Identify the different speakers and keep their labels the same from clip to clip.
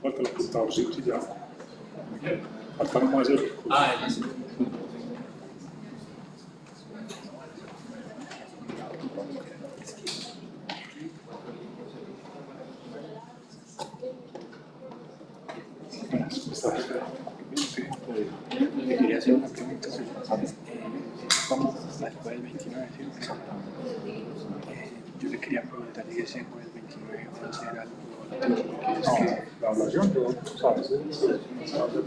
Speaker 1: Falta el computadorcito y ya. Falta nomás el.
Speaker 2: Listo.
Speaker 1: Quería hacer una pregunta. Vamos hasta el jueves 29, ¿cierto? Yo le quería preguntar si ese jueves 29 va a ser algo. La evaluación, yo, sabes, la evaluación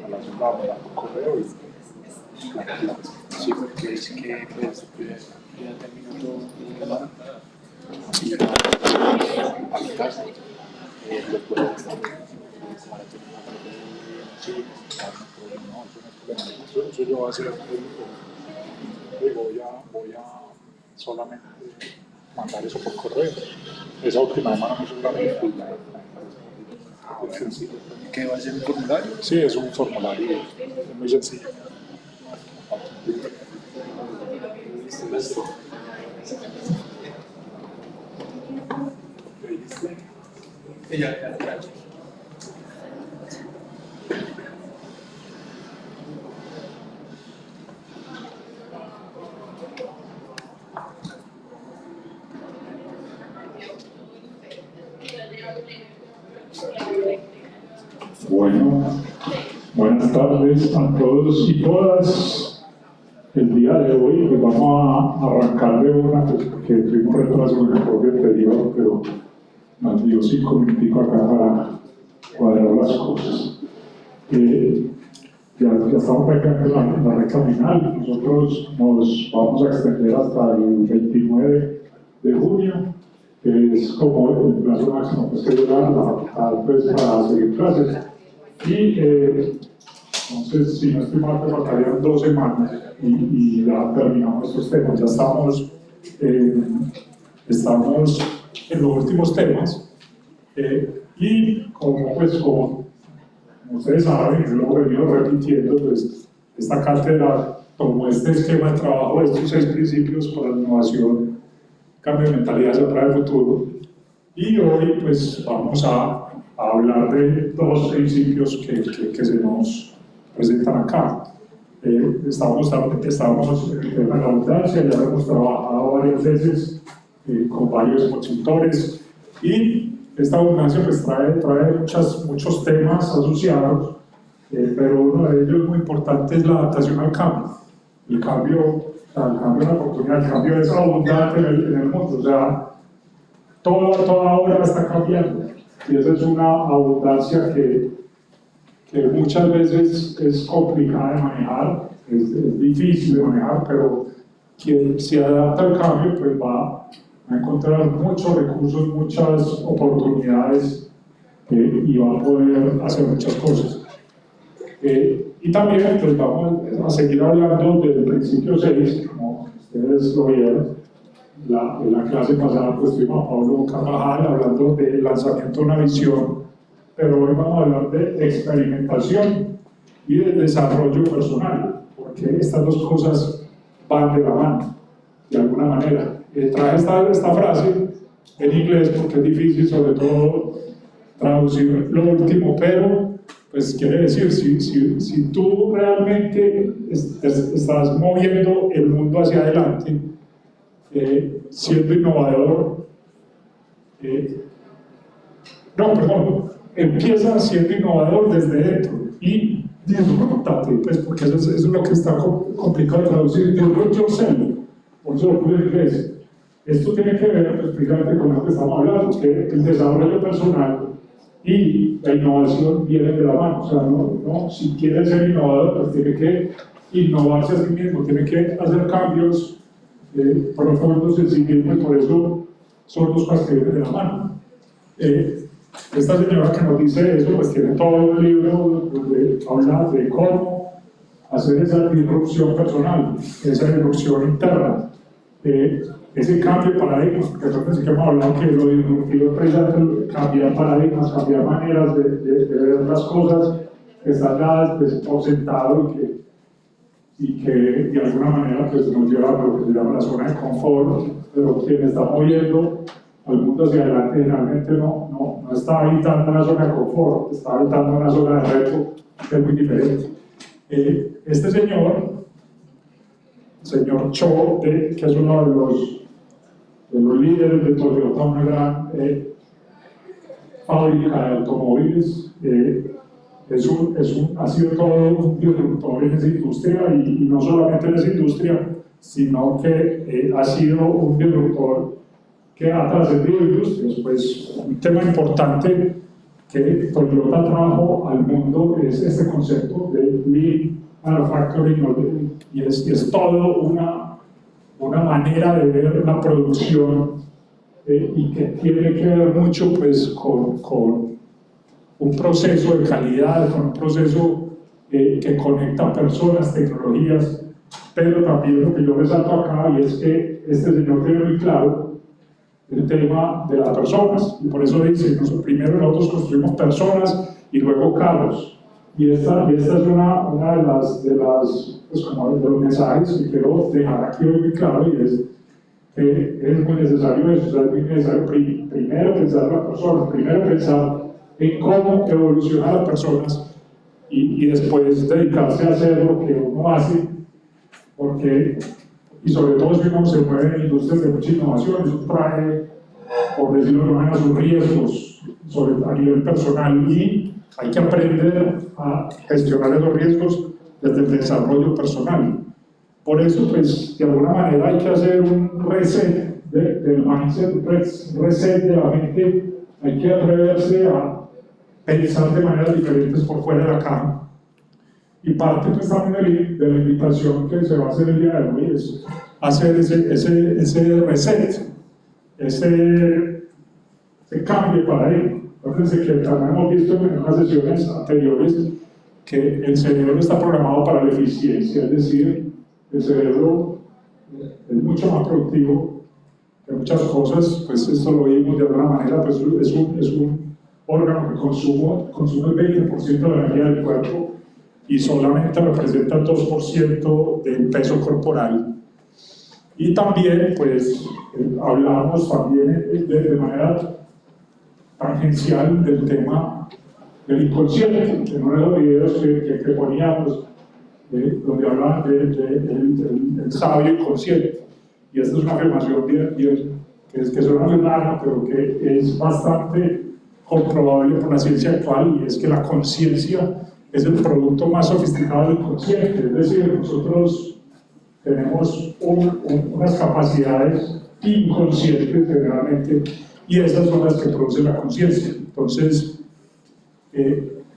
Speaker 1: la mandar por correo y. Sí, porque es que pues, ya terminó todo y ya a mi casa. Después eso yo voy a hacer voy a solamente mandar eso por correo. Esa última semana no seguramente es sencillo. ¿Qué va a ser un formulario? Sí, es un formulario, es muy sencillo.
Speaker 3: Bueno, buenas tardes a todos y todas. El día de hoy pues vamos a arrancar de una, pues, porque tuvimos retraso en el propio anterior, pero nos dio 5 minuticos acá para cuadrar las cosas. Ya estamos pegando la recta final. Nosotros nos vamos a extender hasta el 29 de junio, que es como el plazo máximo pues, que dura la facultad pues, para seguir clases. Y entonces, si no estoy mal, me faltarían 2 semanas y ya terminamos estos temas. Ya estamos en los últimos temas. Y como ustedes saben, yo lo he venido repitiendo, pues esta cátedra tomó este esquema de trabajo de estos 6 principios para la innovación, cambio de mentalidad hacia el futuro. Y hoy pues vamos a hablar de 2 principios que se nos presentan acá. Estamos en el tema de la abundancia, ya lo hemos trabajado varias veces con varios consultores y esta abundancia pues trae muchos temas asociados, pero uno de ellos muy importante es la adaptación al cambio. El cambio es una oportunidad, el cambio es abundante en el mundo, o sea, toda hora está cambiando y esa es una abundancia que muchas veces es complicada de manejar, es difícil de manejar, pero quien se adapta al cambio pues va a encontrar muchos recursos, muchas oportunidades y va a poder hacer muchas cosas. Y también pues vamos a seguir hablando del principio 6, como ustedes lo vieron. En la clase pasada pues tuvimos a Pablo Carvajal hablando del lanzamiento de una visión, pero hoy vamos a hablar de experimentación y de desarrollo personal, porque estas 2 cosas van de la mano, de alguna manera. Traje esta frase en inglés porque es difícil, sobre todo, traducir lo último, pero pues quiere decir, si tú realmente estás moviendo el mundo hacia adelante, siendo innovador, empieza siendo innovador desde dentro y disrúptate, pues porque eso es lo que está complicado de traducir, disrupt yourself, por eso lo puse en inglés. Esto tiene que ver, pues, precisamente con lo que estamos hablando, que el desarrollo personal y la innovación vienen de la mano. O sea, no, si quiere ser innovador, pues tiene que innovarse a sí mismo, tiene que hacer cambios profundos en sí mismo, y por eso son 2 cosas que vienen de la mano. Esta señora que nos dice eso, pues tiene todo un libro donde habla de cómo hacer esa disrupción personal, esa disrupción interna. Ese cambio de paradigmas, porque nosotros hemos hablado que lo disruptivo es precisamente cambiar paradigmas, cambiar maneras de ver las cosas que están dadas pues, por sentado y que de alguna manera pues, nos lleva a lo que se llama la zona de confort, pero quien está moviendo al mundo hacia adelante generalmente no no está habitando una zona de confort, está habitando una zona de reto que es muy diferente. Este señor Cho, que es uno de los líderes de Toyota, una gran fábrica de automóviles, ha sido todo un disruptor en esa industria y no solamente en esa industria, sino que ha sido un disruptor que ha trascendido industrias. Pues un tema importante que Toyota trajo al mundo es este concepto de Lean Manufacturing, y es todo una manera de ver la producción y que tiene que ver mucho pues, con un proceso de calidad, con un proceso que conecta personas, tecnologías, pero también lo que yo resalto acá y es que este señor tiene muy claro el tema de las personas, y por eso dice, primero nosotros construimos personas y luego carros, y esta es una de las pues, como de los mensajes que quiero dejar aquí muy claro, y es que es muy necesario eso, o sea, es muy necesario primero pensar en las personas, primero pensar en cómo evolucionar las personas y después dedicarse a hacer lo que uno hace, porque, y sobre todo si uno se mueve en industrias de mucha innovación, eso trae, por decirlo de alguna manera, sus riesgos a nivel personal y hay que aprender a gestionar esos riesgos desde el desarrollo personal. Por eso, pues, de alguna manera hay que hacer un reset del mindset, un reset de la mente, hay que atreverse a pensar de maneras diferentes por fuera de la caja. Y parte pues, también de la invitación que se va a hacer el día de hoy es hacer ese reset, ese cambio para él. Acuérdense que también hemos visto en unas sesiones anteriores que el cerebro está programado para la eficiencia, es decir, el cerebro es mucho más productivo que muchas cosas, pues esto lo vimos de alguna manera, pues es un órgano que consume el 20% de la energía del cuerpo y solamente representa el 2% del peso corporal. Y también, pues, hablamos también de manera tangencial del tema del inconsciente, en uno de los videos que poníamos, donde hablaban del sabio inconsciente. Y esta es una afirmación que suena muy rara, pero que es bastante comprobable por la ciencia actual, y es que la conciencia es el producto más sofisticado del inconsciente. Es decir, nosotros tenemos unas capacidades inconscientes generalmente, y esas son las que producen la conciencia. Entonces,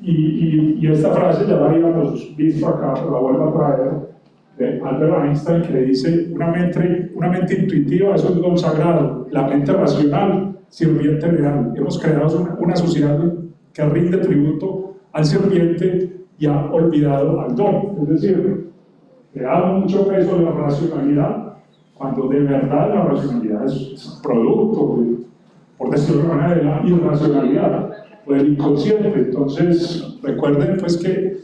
Speaker 3: y esta frase ya la habíamos visto acá, pero la vuelvo a traer, de Albert Einstein, que dice: una mente intuitiva es un don sagrado, la mente racional, sirviente leal. Hemos creado una sociedad que rinde tributo al sirviente y ha olvidado al don. Es decir, le damos mucho peso a la racionalidad, cuando de verdad la racionalidad es producto, por decirlo de una manera, de la irracionalidad o del inconsciente. Entonces, recuerden pues que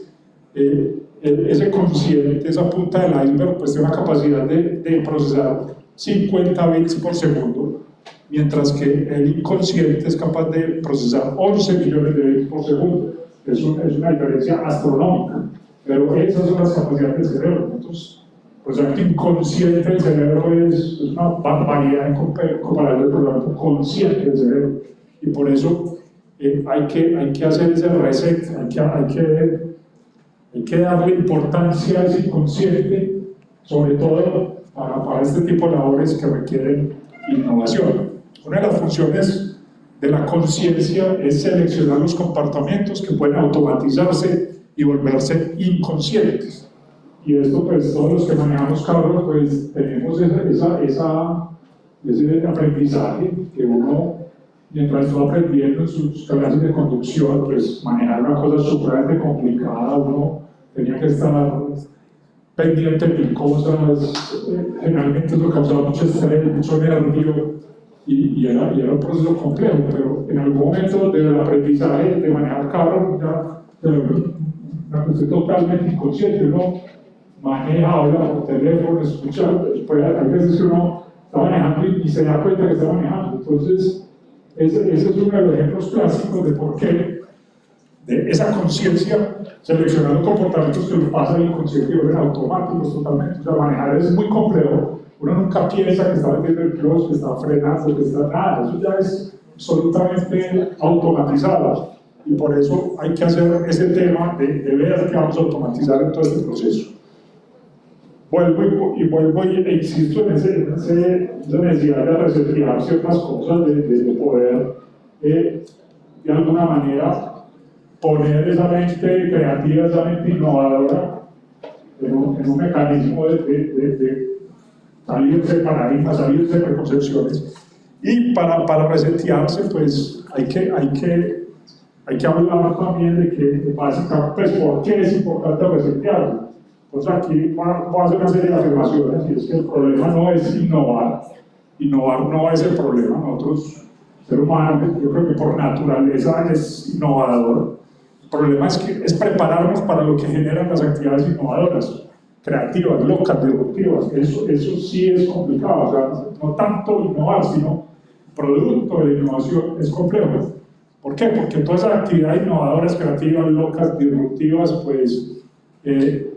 Speaker 3: ese consciente, esa punta del iceberg, pues tiene una capacidad de procesar 50 bits por segundo, mientras que el inconsciente es capaz de procesar 11 millones de bits por segundo. Es una diferencia astronómica, pero esas son las capacidades del cerebro. Entonces, pues el inconsciente del cerebro es una barbaridad en comparación del programa consciente del cerebro, y por eso hay que hacer ese reset, hay que darle importancia a ese inconsciente, sobre todo para este tipo de labores que requieren innovación. Una de las funciones de la conciencia es seleccionar los comportamientos que pueden automatizarse y volverse inconscientes. Y esto, pues, todos los que manejamos carros, pues, tenemos ese aprendizaje que uno, mientras estuvo aprendiendo en sus clases de conducción, pues, manejar una cosa supremamente complicada, uno tenía que estar pendiente de mil cosas, generalmente eso causaba mucho estrés, mucho nervio, y era un proceso complejo, pero en algún momento del aprendizaje de manejar carro, ya una cuestión totalmente inconsciente, uno maneja, habla por teléfono, escucha, pues hay veces que uno está manejando y se da cuenta que está manejando. Entonces, ese es uno de los ejemplos clásicos de por qué, de esa conciencia, seleccionando comportamientos que lo pasan inconsciente y vuelven automáticos totalmente. O sea, manejar es muy complejo. Uno nunca piensa que está metiendo el clutch, que está frenando, que está nada. Eso ya es absolutamente automatizado. Y por eso hay que hacer ese tema de ver que vamos a automatizar en todo este proceso. Vuelvo e insisto en esa necesidad de resetear ciertas cosas, de poder de alguna manera poner esa mente creativa, esa mente innovadora en un mecanismo de salirse de paradigmas, salirse de preconcepciones. Y para resetearse, pues hay que hablar también de que básicamente, pues, ¿por qué es importante resetearse? Entonces aquí voy a hacer una serie de afirmaciones, y es que el problema no es innovar no es el problema. Nosotros, ser humano, yo creo que por naturaleza es innovador. El problema es prepararnos para lo que generan las actividades innovadoras, creativas, locas, disruptivas. Eso sí es complicado, o sea, no tanto innovar, sino producto de la innovación es complejo. ¿Por qué? Porque todas esas actividades innovadoras, creativas, locas, disruptivas, pues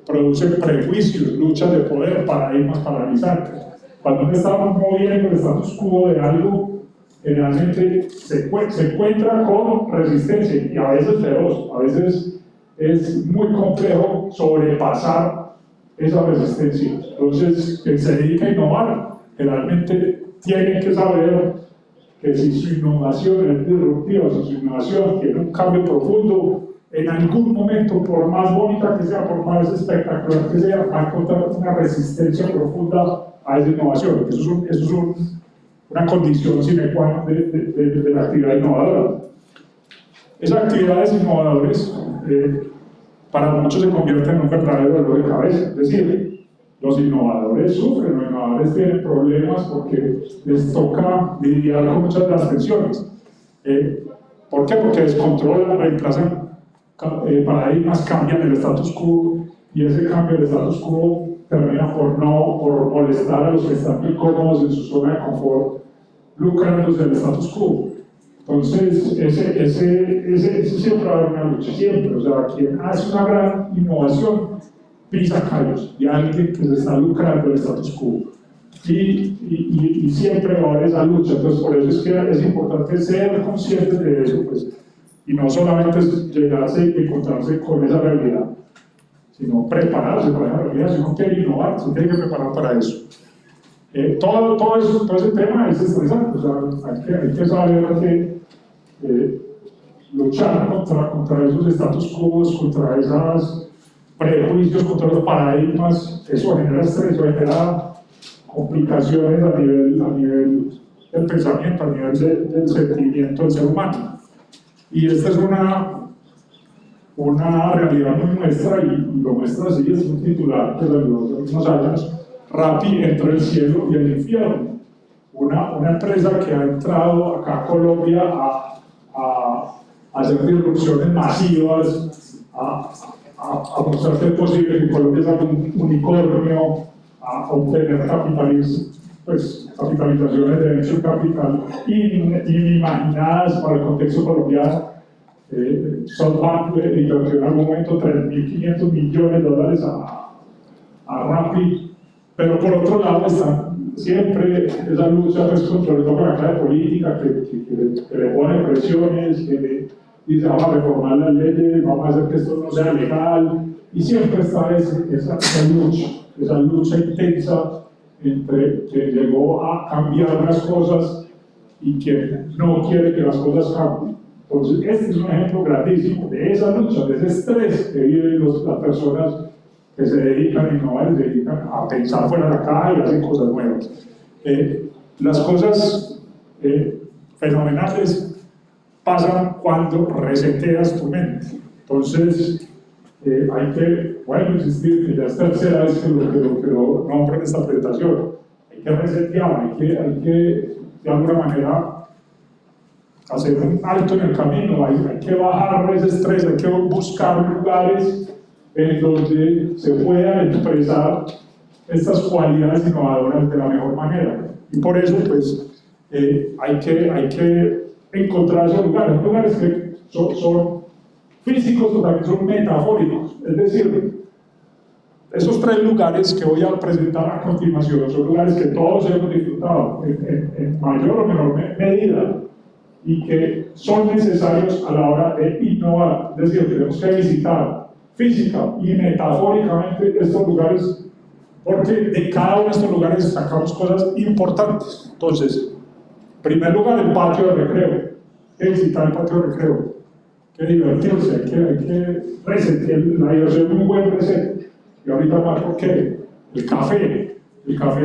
Speaker 3: producen prejuicios, luchas de poder, paradigmas paralizantes. Cuando uno está moviendo el status quo de algo, generalmente se encuentra con resistencia, y a veces feroz, a veces es muy complejo sobrepasar esa resistencia. Entonces, quien se dedica a innovar, generalmente tiene que saber que si su innovación es disruptiva, si su innovación tiene un cambio profundo, en algún momento, por más bonita que sea, por más espectacular que sea, va a encontrar una resistencia profunda a esa innovación. Eso es una condición sine qua non de la actividad innovadora. Esas actividades innovadoras para muchos se convierten en un verdadero dolor de cabeza. Es decir, los innovadores sufren, los innovadores tienen problemas porque les toca lidiar con muchas de las tensiones. ¿Por qué? Porque descontrolan, reemplazan paradigmas, cambian el status quo, y ese cambio del status quo termina por molestar a los que están muy cómodos en su zona de confort, lucrándose del status quo. Entonces, ese siempre va a haber una lucha, siempre. O sea, quien hace una gran innovación pisa callos de alguien que se está lucrando del status quo. Y siempre va a haber esa lucha. Entonces, por eso es que es importante ser conscientes de eso, pues, y no solamente llegarse y encontrarse con esa realidad, sino prepararse para esa realidad. Si uno quiere innovar, se tiene que preparar para eso. Todo ese tema es estresante, o sea, hay que saber que luchar contra esos status quo, contra esos prejuicios, contra los paradigmas. Eso genera estrés, eso genera complicaciones a nivel del pensamiento, a nivel del sentimiento del ser humano. Y esta es una realidad muy nuestra, y lo muestra así. Es un titular que salió hace unos años: Rappi entre el cielo y el infierno. Una empresa que ha entrado acá a Colombia a hacer disrupciones masivas, a mostrar que es posible que Colombia sea un unicornio, a obtener capitalizaciones de venture capital inimaginadas para el contexto colombiano. SoftBank le invirtió en algún momento $3.500 millones a Rappi, pero por otro lado está siempre esa lucha, pues, contra la clase política que le pone presiones, que le dice vamos a reformar las leyes, vamos a hacer que esto no sea legal, y siempre está esa lucha intensa entre quien llegó a cambiar las cosas y quien no quiere que las cosas cambien. Entonces, este es un ejemplo grandísimo de esa lucha, de ese estrés que viven las personas que se dedican a innovar y se dedican a pensar fuera de la caja y hacen cosas nuevas. Las cosas fenomenales pasan cuando reseteas tu mente. Entonces, hay que, insistir, que ya es tercera vez que lo nombro en esta presentación. Hay que resetear, hay que de alguna manera hacer un alto en el camino, hay que bajar ese estrés, hay que buscar lugares en donde se puedan expresar estas cualidades innovadoras de la mejor manera. Y por eso, pues, hay que encontrar esos lugares que son físicos o también son metafóricos. Es decir, esos tres lugares que voy a presentar a continuación son lugares que todos hemos disfrutado en mayor o menor medida y que son necesarios a la hora de innovar. Es decir, tenemos que visitar física y metafóricamente estos lugares, porque de cada uno de estos lugares sacamos cosas importantes. Entonces, en primer lugar, el patio de recreo. Hay que visitar el patio de recreo. Que divertirse, hay que resetear. La diversión es un buen reset. Y ahorita más porque el café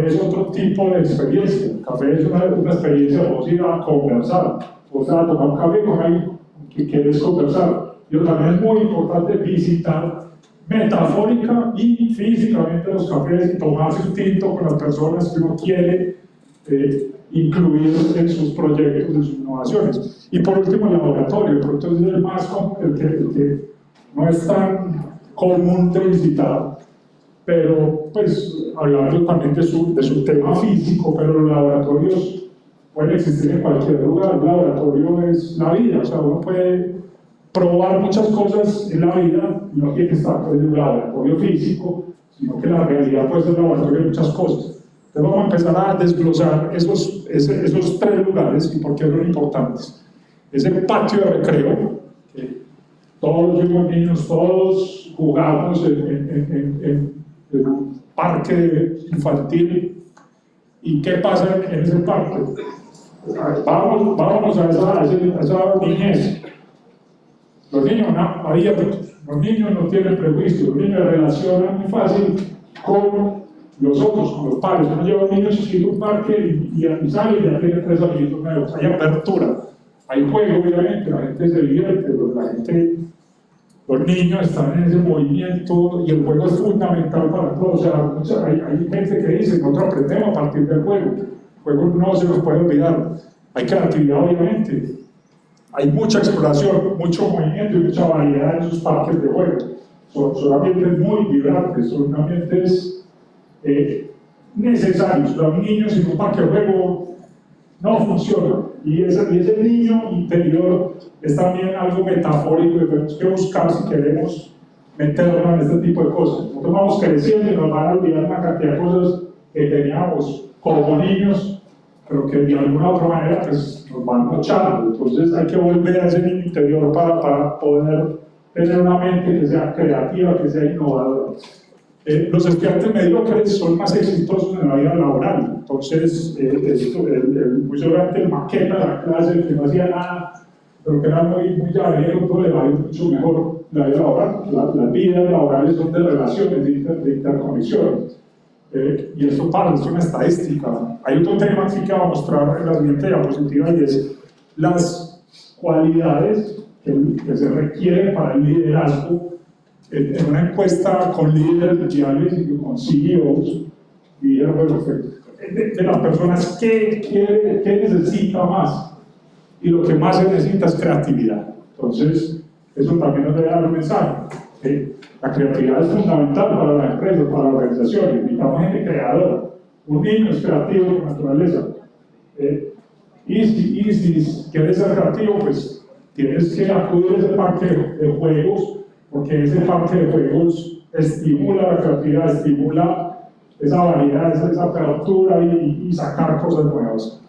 Speaker 3: es otro tipo de experiencia. El café es una experiencia, vos ir a conversar, vos a tomar un café con alguien que quieres conversar. Y también es muy importante visitar metafórica y físicamente los cafés y tomarse un tinto con las personas que uno quiere incluir en sus proyectos, en sus innovaciones. Y por último, el laboratorio, porque entonces es el más el que no es tan común de visitar, pero pues hablando también de su tema físico, pero los laboratorios pueden existir en cualquier lugar. Un laboratorio es la vida, o sea, uno puede probar muchas cosas en la vida y no tiene que estar en un laboratorio físico, sino que la realidad puede ser un laboratorio de muchas cosas. Entonces vamos a empezar a desglosar esos tres lugares y por qué son importantes. Ese patio de recreo, que todos los niños, todos jugamos en un parque infantil. ¿Y qué pasa en ese parque? Vámonos a esa niñez. Los niños abiertos, los niños no tienen prejuicios, los niños se relacionan muy fácil con los otros, con los padres. Uno lleva a un niño chiquito a un parque y sale y ya tiene 3 amiguitos nuevos. Hay apertura, hay juego, obviamente, la gente se divierte, los niños están en ese movimiento y el juego es fundamental para todos. O sea, hay gente que dice, nosotros aprendemos a partir del juego. El juego no se nos puede olvidar. Hay creatividad, obviamente. Hay mucha exploración, mucho movimiento y mucha variedad en esos parques de juego. Son ambientes muy vibrantes, son ambientes necesarios. Los niños en un parque de juego no funciona. Y ese niño interior es también algo metafórico que tenemos que buscar si queremos meternos en este tipo de cosas. Nosotros vamos creciendo y nos van a olvidar una cantidad de cosas que teníamos como niños, pero que de alguna u otra manera pues, nos van mochando. Entonces hay que volver a ese niño interior para poder tener una mente que sea creativa, que sea innovadora. Los estudiantes mediocres son más exitosos en la vida laboral. Entonces, muy seguramente el maqueta de la clase, que no hacía nada, pero que era muy llavero, todo le va a ir mucho mejor la vida laboral. Las vidas laborales son de relaciones, de interconexiones. Y esto es una estadística. Hay otro tema aquí que va a mostrar en la siguiente diapositiva y es las cualidades que se requieren para el liderazgo. En una encuesta con líderes mundiales y con CEOs, y dijeron, bueno, de las personas, ¿qué necesita más? Y lo que más se necesita es creatividad. Entonces, eso también nos debe dar un mensaje. La creatividad es fundamental para la empresa, para la organización. Necesitamos gente creadora. Un niño es creativo por naturaleza. Y si quieres ser creativo, pues tienes que acudir a ese parque de juegos, porque ese parque de juegos estimula la creatividad, estimula esa variedad, esa apertura y sacar cosas nuevas.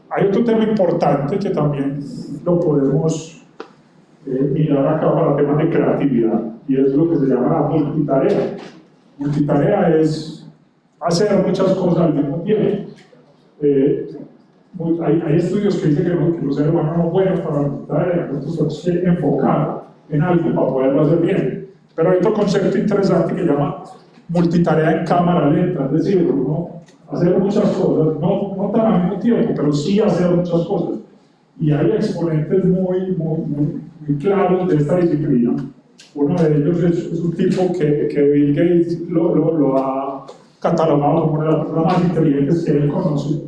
Speaker 3: Hay otro tema importante que también lo podemos mirar acá para temas de creatividad, y es lo que se llama la multitarea. Multitarea es hacer muchas cosas al mismo tiempo. Hay estudios que dicen que los seres humanos no buenos para la multitarea, entonces tenemos que enfocar en algo para poderlo hacer bien. Pero hay otro concepto interesante que se llama multitarea en cámara lenta, es decir, uno hacer muchas cosas, no tan al mismo tiempo, pero sí hacer muchas cosas. Y hay exponentes muy claros de esta disciplina. Uno de ellos es un tipo que Bill Gates lo ha catalogado como una de las personas más inteligentes que él conoce,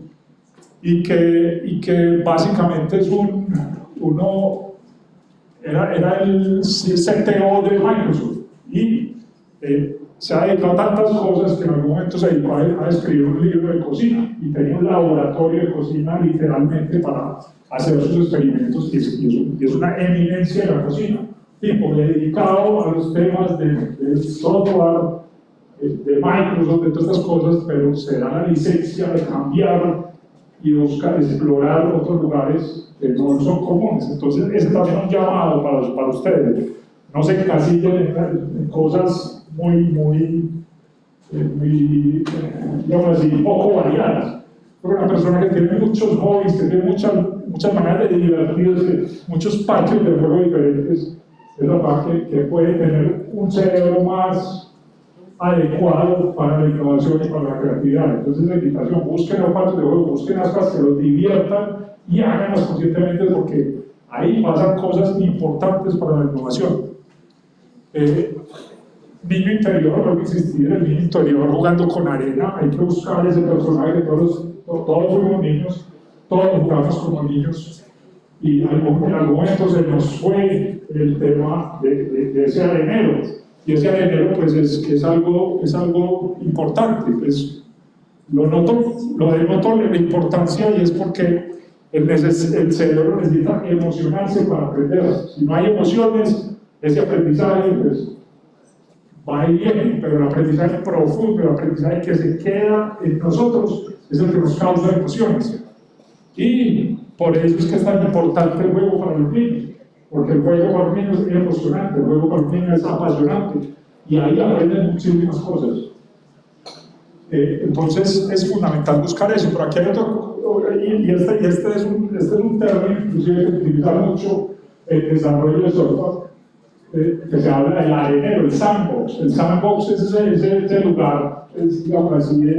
Speaker 3: y que básicamente es era el CTO de Microsoft, y se ha dedicado a tantas cosas que en algún momento se dedicó a escribir un libro de cocina y tenía un laboratorio de cocina literalmente para hacer sus experimentos y es una eminencia de la cocina, tipo dedicado a los temas de software, de Microsoft, de todas estas cosas, pero se da la licencia de cambiar y buscar, explorar otros lugares que no son comunes. Entonces, ese también es un llamado para ustedes. No se encasillen en cosas muy, digamos así, poco variadas. Porque una persona que tiene muchos hobbies, que tiene muchas maneras de divertirse, muchos patios de juego diferentes, es la que puede tener un cerebro más adecuado para la innovación y para la creatividad. Entonces, la invitación: busquen los patios de juego, busquen las cosas que los diviertan y háganlas conscientemente, porque ahí pasan cosas importantes para la innovación. Niño interior, no existir el niño interior jugando con arena. Hay que buscar ese personaje. Todos fuimos niños, todos jugamos como niños, y en algún momento se nos fue el tema de ese arenero, y ese arenero pues es algo importante. Pues lo denoto la importancia, y es porque el cerebro necesita emocionarse para aprender. Si no hay emociones, ese aprendizaje pues va a ir bien, pero el aprendizaje profundo, el aprendizaje que se queda en nosotros, es el que nos causa emociones. Y por eso es que es tan importante el juego para los niños, porque el juego para los niños es emocionante, el juego para los niños es apasionante, y ahí aprenden muchísimas cosas. Entonces es fundamental buscar eso. Pero aquí hay otro, y este es un término inclusive que se utiliza mucho en desarrollo de software, que se habla del arenero, el sandbox. El sandbox es ese lugar, digamos así,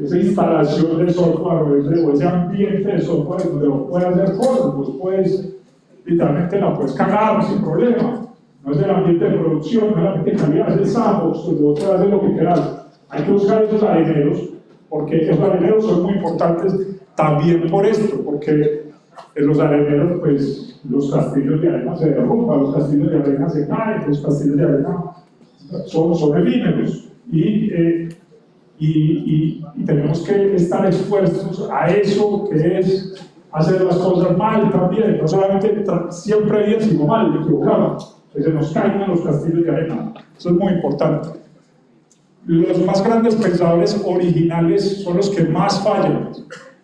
Speaker 3: esa instalación de software, o ese ambiente de software donde lo puedes hacer cosas. Pues puedes, literalmente la puedes cagar sin problema. No es el ambiente de producción, no es el ambiente de calidad, es el sandbox, donde vos puedes hacer lo que quieras. Hay que buscar esos areneros, porque esos areneros son muy importantes también por esto, porque en los areneros, pues, los castillos de arena se derrumban, los castillos de arena se caen, los castillos de arena son efímeros, y tenemos que estar expuestos a eso, que es hacer las cosas mal también, no solamente siempre bien, sino mal, equivocado, que se nos caigan los castillos de arena. Eso es muy importante. Los más grandes pensadores originales son los que más fallan,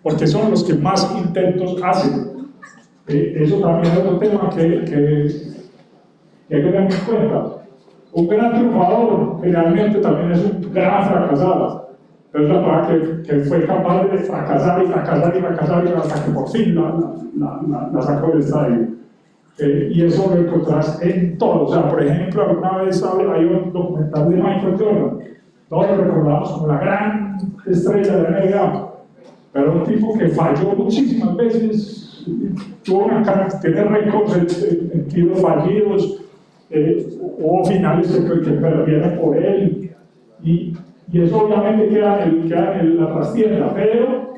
Speaker 3: porque son los que más intentos hacen. Eso también es otro tema que hay que tener en cuenta. Un gran triunfador generalmente también es un gran fracasado. Pero es la persona que fue capaz de fracasar y fracasar y fracasar hasta que por fin la sacó del estadio. Y eso lo encontrás en todo. O sea, por ejemplo, alguna vez hay un documental de Michael Jordan. Todos lo recordamos como la gran estrella de la NBA, pero un tipo que falló muchísimas veces, tiene récords en tiros fallidos, hubo finales que perdieron por él, y eso obviamente queda en la trastienda, pero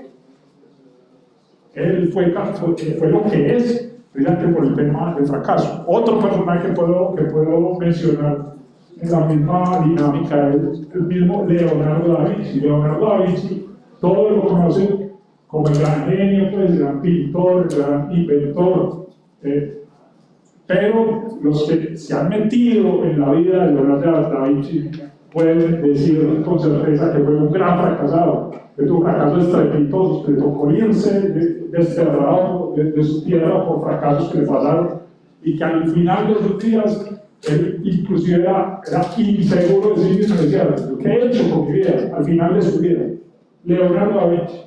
Speaker 3: él fue lo que es, precisamente por el tema del fracaso. Otro personaje que puedo mencionar en la misma dinámica es el mismo Leonardo da Vinci. Leonardo da Vinci, todos lo conocen como el gran genio, pues, el gran pintor, el gran inventor, pero los que se han metido en la vida de Leonardo da Vinci pueden decir con certeza que fue un gran fracasado, que tuvo fracasos estrepitosos, que le tocó irse desterrado de su tierra por fracasos que le pasaron, y que al final de sus días él inclusive era inseguro de sí mismo. Decía: ¿qué he hecho con mi vida? Al final de su vida, Leonardo da Vinci.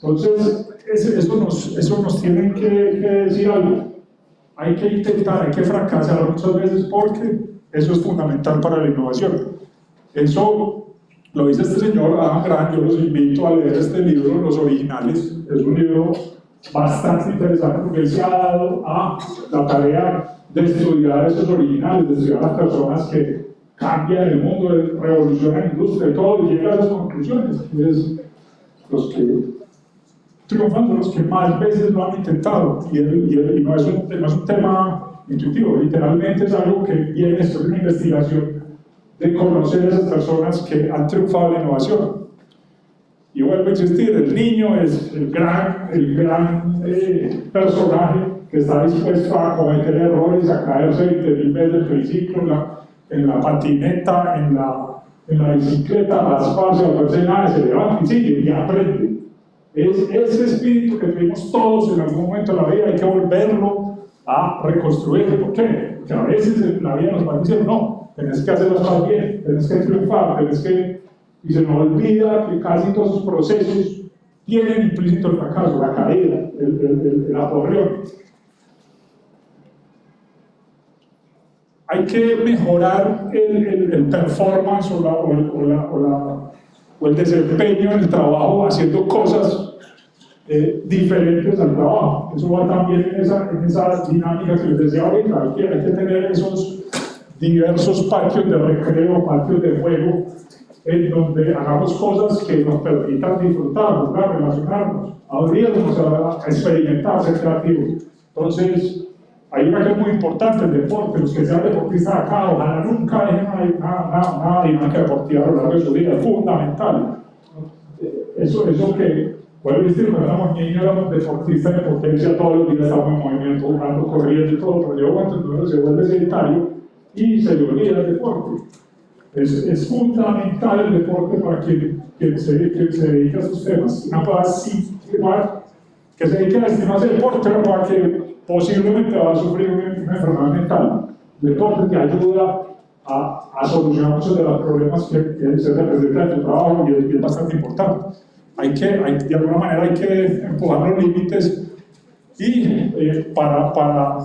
Speaker 3: Entonces, eso nos tiene que decir algo. Hay que intentar, hay que fracasar muchas veces, porque eso es fundamental para la innovación. Eso lo dice este señor Adam Grant. Yo los invito a leer este libro, Los Originales. Es un libro bastante interesante, porque él se ha dado a la tarea de estudiar a esos originales, de estudiar a las personas que cambian el mundo, revolucionan la industria y todo, y llegan a esas conclusiones. Entonces, los que triunfan son los que más veces lo han intentado, y no es un tema intuitivo, literalmente es algo que viene, esto es una investigación de conocer a esas personas que han triunfado en la innovación. Y vuelve a existir, el niño es el gran personaje que está dispuesto a cometer errores, a caerse 20.000 veces del triciclo, en la patineta, en la bicicleta, a rasparse, a volverse nada, se levanta y sigue y aprende. Es ese espíritu que tuvimos todos en algún momento de la vida, hay que volverlo a reconstruir. ¿Por qué? Porque a veces la vida nos va diciendo, no, tenés que hacer las cosas bien, tenés que triunfar, y se nos olvida que casi todos esos procesos tienen implícito el fracaso, la caída, el aporreón. Hay que mejorar el performance o el desempeño en el trabajo haciendo cosas diferentes al trabajo. Eso va también en esa dinámica que les decía ahorita. Hay que tener esos diversos patios de recreo, patios de juego, en donde hagamos cosas que nos permitan disfrutar, jugar, relacionarnos, abrirnos a experimentar, ser creativos. Entonces, hay una que es muy importante, el deporte. Los que sean deportistas acá, ojalá nunca dejen una dinámica deportiva a lo largo de su vida, es fundamental. Eso que, vuelvo a decir, cuando éramos niños éramos deportistas de potencia, todos los días estábamos en movimiento, jugando, corriendo y todo, pero llegó cuando uno se vuelve sedentario y se le olvida el deporte. Es fundamental el deporte para que se dedique a sus temas. Una cosa así, que se dedique a ese deporte, para que posiblemente va a sufrir una enfermedad mental. El deporte te ayuda a solucionar muchos de los problemas que se te presentan en tu trabajo y es bastante importante. De alguna manera hay que empujar los límites y para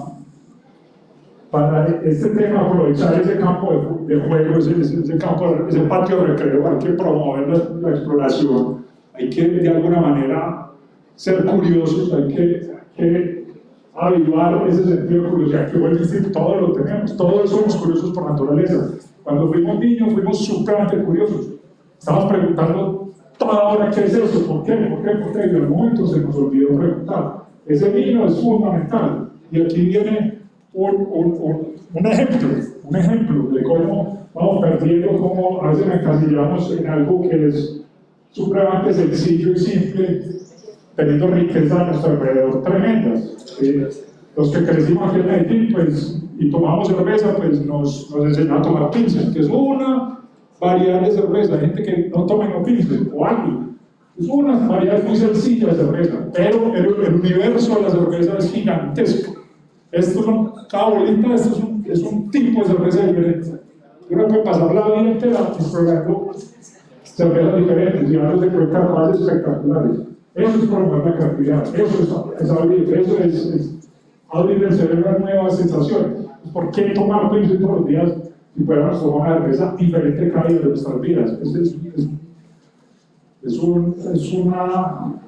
Speaker 3: este tema aprovechar ese campo de juego, ese patio de recreo, hay que promover la exploración, hay que de alguna manera ser curiosos, hay que avivar ese sentido de curiosidad que vuelve a decir, todos lo tenemos, todos somos curiosos por naturaleza. Cuando fuimos niños fuimos supremamente curiosos, estamos preguntando toda hora qué es eso, por qué, y en el momento se nos olvidó preguntar. Ese niño es fundamental, y aquí viene un ejemplo de cómo vamos perdiendo, cómo a veces encasillamos en algo que es supremamente sencillo y simple, teniendo riqueza a nuestro alrededor tremendas. Los que crecimos aquí en Medellín, pues, y tomamos cerveza, pues nos enseñaron a tomar Pilsen, que es una variedad de cerveza. Hay gente que no toma no Pilsen o algo. Es una variedad muy sencilla de cerveza, pero el universo de la cerveza es gigantesco. Cada bolita es un tipo de cerveza diferente. Uno puede pasar la vida entera explorando cervezas diferentes y darse cuenta de cosas espectaculares. Eso es promover la creatividad, eso es abrir el cerebro a nuevas sensaciones. ¿Por qué tomar Pilsen todos los días si podemos tomar una cerveza diferente cada día de nuestras vidas? Es un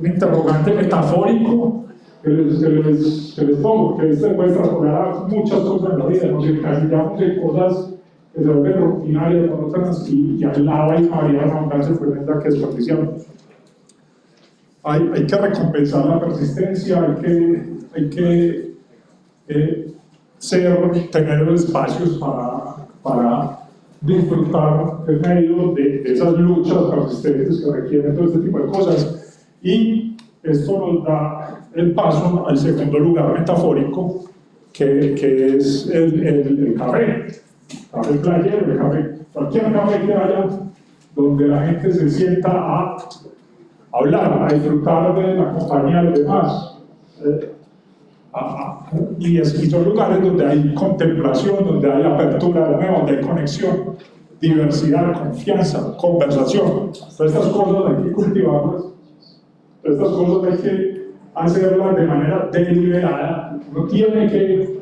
Speaker 3: interrogante metafórico que les pongo, que se puede trasladar a muchas cosas en la vida. Nos encasillamos en cosas que se vuelven rutinarias, monótonas, y al lado hay una variedad de abundancia tremenda que desperdiciamos. Hay que recompensar la persistencia, hay que tener espacios para disfrutar en medio de esas luchas persistentes que requieren todo este tipo de cosas. Y esto nos da el paso al segundo lugar metafórico, que es el café. Café playero, cualquier café que haya donde la gente se sienta a hablar, a disfrutar de la compañía de los demás. Y son lugares donde hay contemplación, donde hay apertura de nuevo, donde hay conexión, diversidad, confianza, conversación. Todas estas cosas hay que cultivarlas, todas estas cosas hay que hacerlas de manera deliberada. Uno tiene que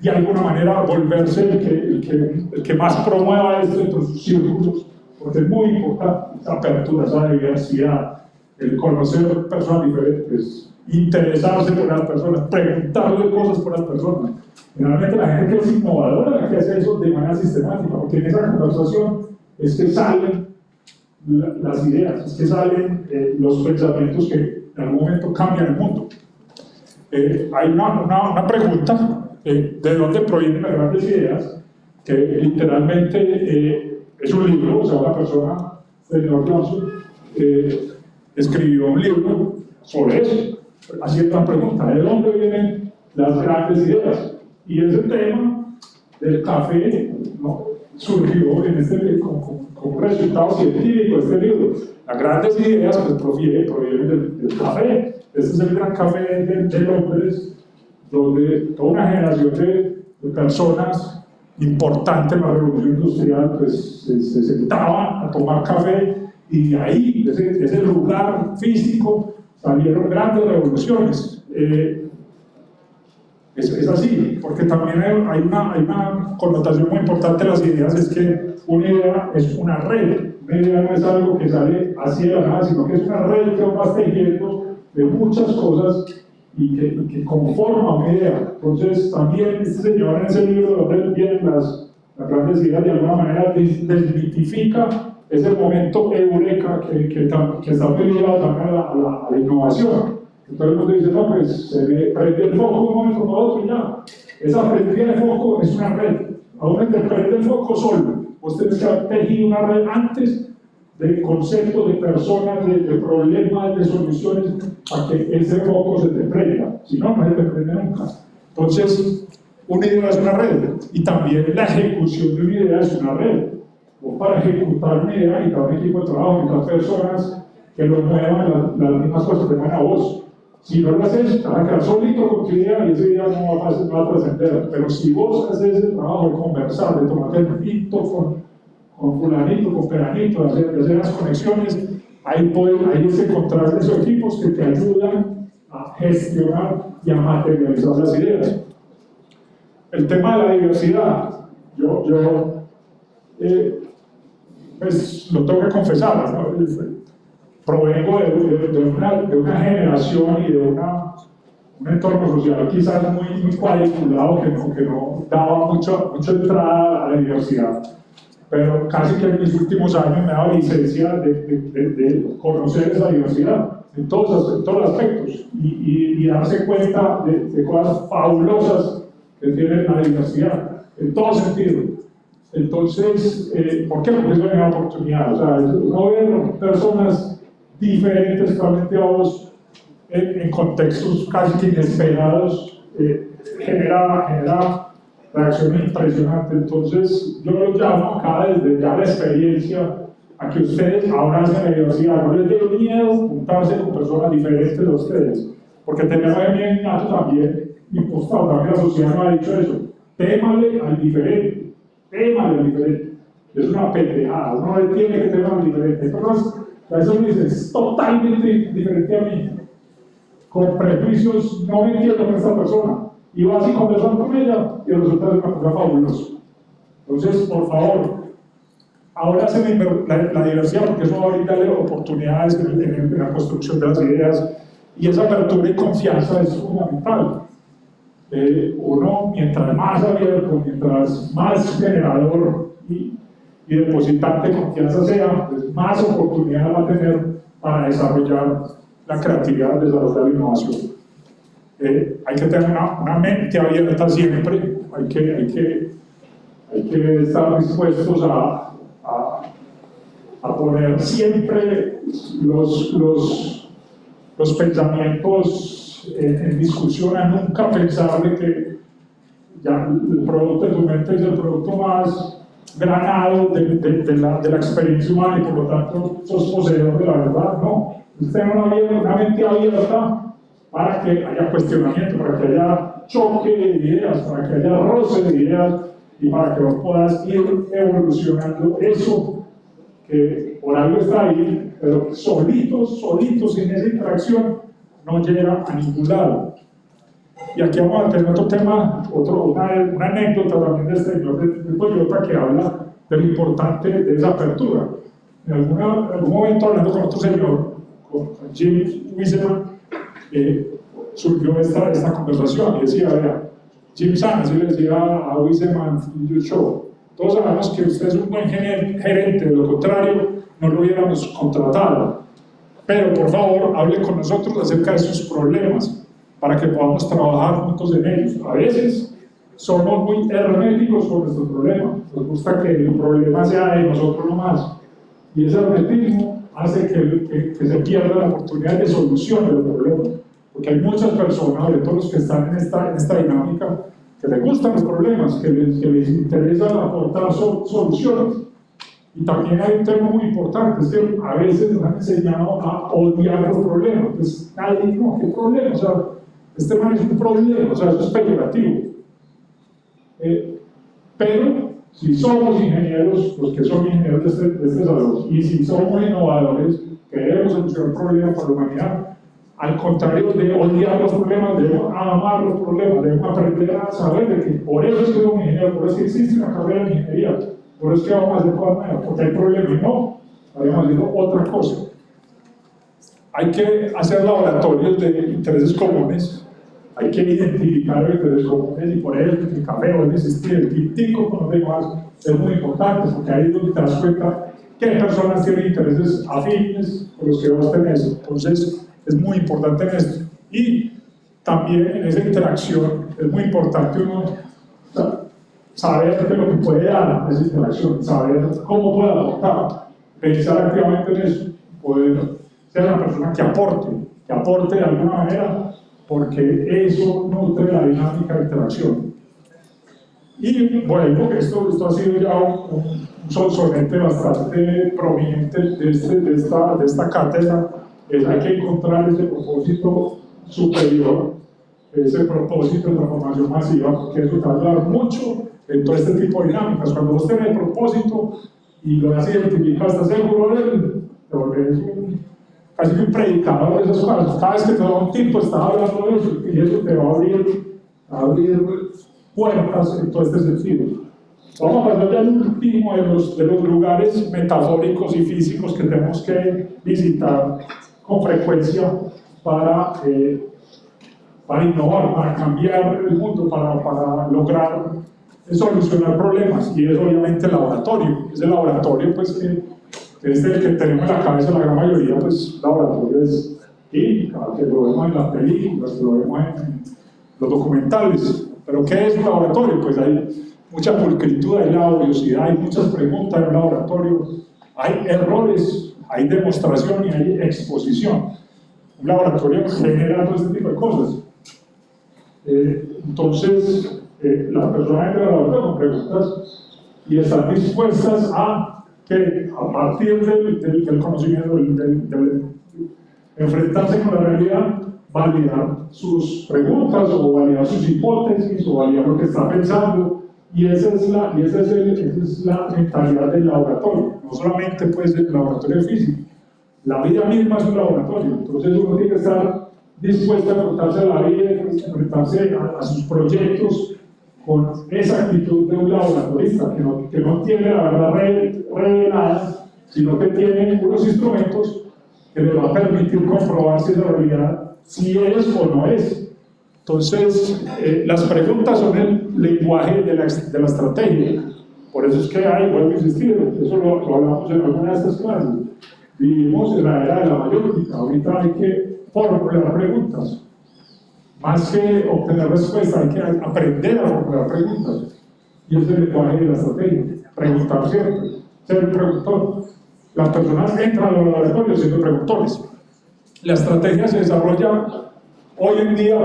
Speaker 3: de alguna manera volverse el que más promueva esto entre sus círculos, porque es muy importante esa apertura, esa diversidad, el conocer personas diferentes, interesarse por las personas, preguntarle cosas por las personas. Generalmente la gente que es innovadora, la que hace eso de manera sistemática, porque en esa conversación es que salen las ideas, es que salen los pensamientos que en algún momento cambian el mundo. Hay una pregunta, ¿de dónde provienen las grandes ideas? que literalmente es un libro, o sea, una persona, el señor Johnson, escribió un libro sobre eso, haciendo la pregunta, ¿de dónde vienen las grandes ideas? Y ese tema del café, ¿no?, surgió en como resultado científico de este libro. Las grandes ideas pues, provienen del café. Este es el gran café de Londres, donde toda una generación de personas importantes en la revolución industrial pues, se sentaban a tomar café, y de ahí, de ese lugar físico, salieron grandes revoluciones. Es así, porque también hay una connotación muy importante de las ideas, es que una idea es una red. Una idea no es algo que sale así de la nada, sino que es una red que va tejiendo de muchas cosas y que conforma una idea. Entonces, también este señor en ese libro, donde vienen las grandes ideas, de alguna manera desmitifica ese momento eureka que está muy ligado también a la innovación. Entonces uno dice, no, pues se me prende el foco un momento para otro y ya. Esa prendida de foco es una red. A uno te prende el foco solo. Vos tenés que haber tejido una red antes de conceptos, de personas, de problemas, de soluciones, para que ese foco se te prenda. Si no, no se te prende nunca. Entonces, una idea es una red. Y también la ejecución de una idea es una red. Vos para ejecutar una idea necesitas un equipo de trabajo, necesitas personas que lo muevan las mismas cosas que te muevan a vos. Si no lo haces, te vas a quedar solito con tu idea y esa idea no va a trascender. Pero si vos haces ese trabajo de conversar, de tomarte el tinto con fulanito, con peranito, de hacer las conexiones, ahí es encontrar esos equipos que te ayudan a gestionar y a materializar las ideas. El tema de la diversidad, pues lo tengo que confesar, ¿no? Provengo de una generación y de un entorno social quizás muy cuadriculado que no daba mucha entrada a la diversidad, pero casi que en mis últimos años me ha dado licencia de conocer esa diversidad en todos los aspectos y darse cuenta de cosas fabulosas que tiene la diversidad en todo sentido. Entonces, ¿por qué? Porque es una oportunidad. O sea, uno ve personas diferentes totalmente a vos en contextos casi que inesperados, genera reacciones impresionantes. Entonces, yo los llamo acá desde ya la experiencia a que ustedes abracen la diversidad. No les dé miedo juntarse con personas diferentes de ustedes, porque tenemos bien innato también impostado, también la sociedad nos ha dicho eso. Témale al diferente, témale al diferente. Es una pendejada, uno le tiene que temer al diferente. Entonces, a eso me dice, es totalmente diferente a mí. Con prejuicios, no me entiendo con esta persona. Y vas y conversar con ella y resulta ser una cosa fabulosa. Entonces, por favor, ahora se la diversidad, porque eso va a brindarle oportunidades en la construcción de las ideas. Y esa apertura y confianza es fundamental. Uno, mientras más abierto, mientras más generador y depositante de confianza sea, pues más oportunidad va a tener para desarrollar la creatividad, desarrollar la innovación. Hay que tener una mente abierta siempre, hay que estar dispuestos a poner siempre los pensamientos en discusión, a nunca pensar de que ya el producto de tu mente es el producto más granado de la experiencia humana y por lo tanto sos poseedor de la verdad. No, usted tiene una mente abierta para que haya cuestionamiento, para que haya choque de ideas, para que haya roce de ideas y para que vos puedas ir evolucionando eso que por algo está ahí, pero solitos, sin esa interacción no llega a ningún lado. Y aquí vamos a tener otro tema, una anécdota también de este señor de Toyota que habla de lo importante de esa apertura. En algún momento, hablando con otro señor, con Jim Wiseman, surgió esta conversación y decía, vea, Jim San, así le decía a Wiseman, todos sabemos que usted es un buen gerente, de lo contrario, no lo hubiéramos contratado. Pero por favor, hable con nosotros acerca de sus problemas, para que podamos trabajar juntos en ellos. A veces somos muy herméticos con nuestro problema. Nos gusta que el problema sea de nosotros nomás. Y ese hermetismo hace que se pierda la oportunidad de solución del problema. Porque hay muchas personas, de todos los que están en esta dinámica, que les gustan los problemas, que les interesa aportar soluciones. Y también hay un tema muy importante, es que a veces nos han enseñado a odiar los problemas. Pues nadie dice, no, ¿qué problema? O sea, este man es un problema, o sea, eso es peyorativo. Pero si somos ingenieros, los que son ingenieros de este salón, y si somos innovadores, queremos solucionar problemas para la humanidad, al contrario de odiar los problemas, debemos amar los problemas, debemos aprender a saber de que por eso es que somos ingenieros, por eso es que existe una carrera de ingeniería, por eso es que vamos a hacer cosas nuevas, porque hay problemas y no, estamos haciendo otra cosa. Hay que hacer laboratorios de intereses comunes, hay que identificar los intereses comunes y por eso el café va a existir, el crítico con los demás es muy importante, porque ahí es donde te das cuenta qué personas tienen intereses afines con los que vos tenés. Entonces, es muy importante en esto. Y también en esa interacción es muy importante uno saber qué es lo que puede dar esa interacción, saber cómo puede aportar, pensar activamente en eso, poder ser una persona que aporte de alguna manera, porque eso nutre la dinámica de interacción. Y bueno, porque esto ha sido ya un sonsonete bastante prominente de esta cátedra, hay que encontrar ese propósito superior, ese propósito de transformación masiva, porque eso te va a ayudar mucho en todo este tipo de dinámicas. Cuando vos tenés el propósito y lo has identificado, estás seguro de él, te volvés casi un predicador de esas cosas. Cada vez que te da un tipo, estás hablando de eso, y eso te va a abrir puertas en todo este sentido. Vamos a pasar ya al último de los lugares metafóricos y físicos que tenemos que visitar con frecuencia para innovar, para cambiar el mundo, para lograr solucionar problemas, y es obviamente el laboratorio. Ese laboratorio, pues, que es el que tenemos en la cabeza la gran mayoría, pues, laboratorio es química, que lo vemos en las películas, que lo vemos en los documentales. ¿Pero qué es un laboratorio? Pues hay mucha pulcritud, hay laboriosidad, hay muchas preguntas en un laboratorio, hay errores, hay demostración y hay exposición. Un laboratorio genera todo este tipo de cosas. Entonces, las personas entran al laboratorio con preguntas y están dispuestas a partir del conocimiento, del enfrentarse con la realidad, validar sus preguntas o validar sus hipótesis o validar lo que está pensando. Y esa es la mentalidad del laboratorio. No solamente puede ser el laboratorio físico, la vida misma es un laboratorio. Entonces uno tiene que estar dispuesto a enfrentarse a la vida, enfrentarse a sus proyectos con esa actitud de un laboratorista, que no tiene la verdad revelada, sino que tiene unos instrumentos que le va a permitir comprobar si esa realidad si es o no es. Entonces, las preguntas son el lenguaje de la estrategia. Por eso es que vuelvo a insistir, eso lo hablamos en alguna de estas clases. Vivimos en la era de la mayótica, ahorita hay que formular preguntas. Más que obtener respuestas, hay que aprender a formular preguntas. Y ese es el lenguaje de la estrategia. Preguntar siempre, ser un preguntor. Las personas entran a los laboratorios siendo preguntores. La estrategia se desarrolla hoy en día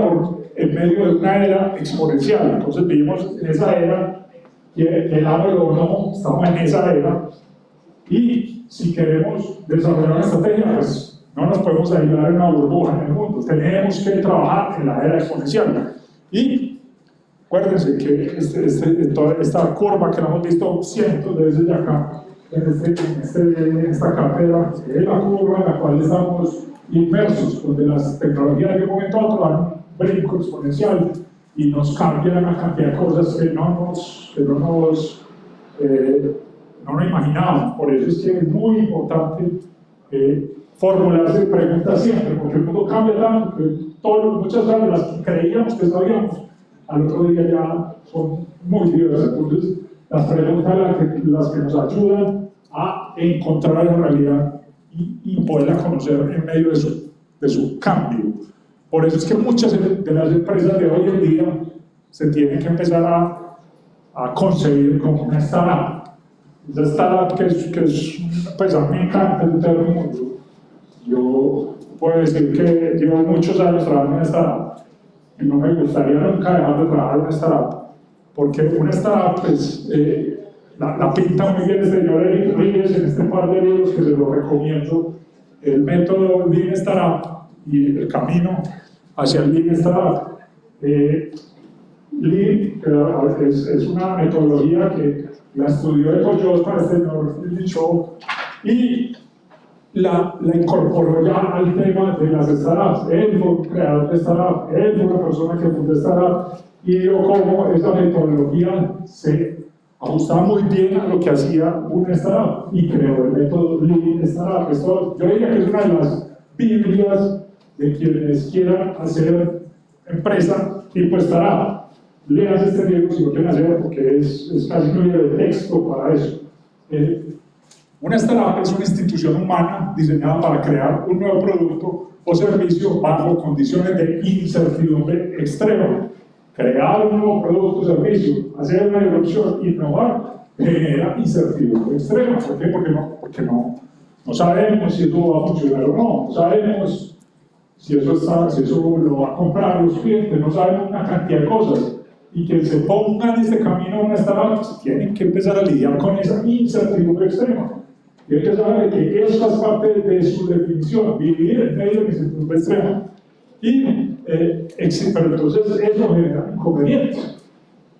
Speaker 3: en medio de una era exponencial. Entonces vivimos en esa era, que el árbol o no, estamos en esa era, y si queremos desarrollar una estrategia, pues no nos podemos aislar en una burbuja en el mundo, tenemos que trabajar en la era exponencial. Y acuérdense que esta curva que la hemos visto cientos de veces de acá, en esta cátedra, es la curva en la cual estamos inmersos, donde las tecnologías de un momento a otro dan un brinco exponencial y nos cambian una cantidad de cosas que no nos imaginábamos. Por eso es que es muy importante formularse preguntas siempre, porque el mundo cambia tanto que muchas veces las que creíamos que sabíamos, al otro día ya son muy diversas. Entonces, las preguntas las que nos ayudan a encontrar la realidad y poderla conocer en medio de su cambio. Por eso es que muchas de las empresas de hoy en día se tiene que empezar a concebir como una startup. Esa startup que es, pues a mí me encanta el término. Yo puedo decir que llevo muchos años trabajando en startup y no me gustaría nunca dejar de trabajar en una startup, porque una startup, pues, la pinta muy bien el señor Eric Ries en este par de libros que se lo recomiendo, el método Lean Startup y el camino hacia el Lean Startup. Lean es una metodología que la estudió Eco Jospa, el señor Lichot, y la incorporó ya al tema de las startups. Él fue un creador de startup, él fue una persona que fundó startup, y vio cómo esa metodología se ajustaba muy bien a lo que hacía una startup y creó el método Lean Startup. Esto, yo diría que es una de las biblias de quienes quieran hacer empresa tipo startup. Leas este libro si lo quieren hacer, porque es casi un libro de texto para eso. Una startup es una institución humana diseñada para crear un nuevo producto o servicio bajo condiciones de incertidumbre extrema. Crear un nuevo producto o servicio, hacer una disrupción, innovar, genera incertidumbre extrema. ¿Por qué? Porque no sabemos si eso va a funcionar o no sabemos si eso lo va a comprar los clientes, no sabemos una cantidad de cosas. Y que se pongan en este camino a una startup, tienen que empezar a lidiar con esa incertidumbre extrema. Tienen que saber que eso es parte de su definición, vivir en medio de la incertidumbre extrema. Pero entonces eso genera inconvenientes,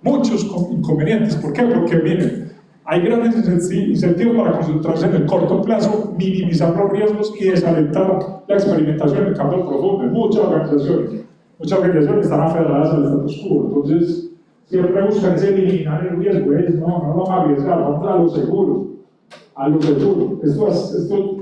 Speaker 3: muchos inconvenientes. ¿Por qué? Porque miren, hay grandes incentivos para concentrarse en el corto plazo, minimizar los riesgos y desalentar la experimentación en el campo profundo. Muchas organizaciones están afederadas al status quo, entonces siempre buscan eliminar el riesgo. No vamos a arriesgar, vamos a lo seguro. Esto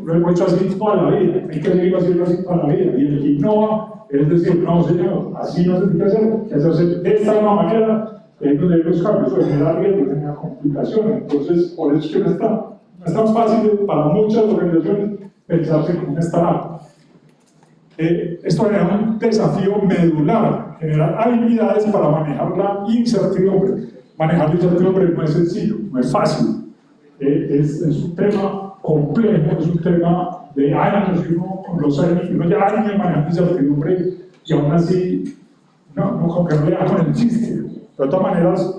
Speaker 3: lo hemos hecho así toda la vida, hay que seguirlo haciendo así toda la vida. Y el que innova es decir, no señor, así no se tiene que hacer, hay que hacerse de esta nueva manera, y ahí donde hay los cambios, genera riesgo, genera complicaciones. Entonces, por eso es que no es tan fácil para muchas organizaciones pensarse como una startup. Esto genera un desafío medular, generar habilidades para manejar la incertidumbre. Manejar la incertidumbre no es sencillo, no es fácil. Es un tema complejo, es un tema de años, y uno con los años, uno ya años manejando incertidumbre y aún así como que no le da con el chiste. De todas maneras,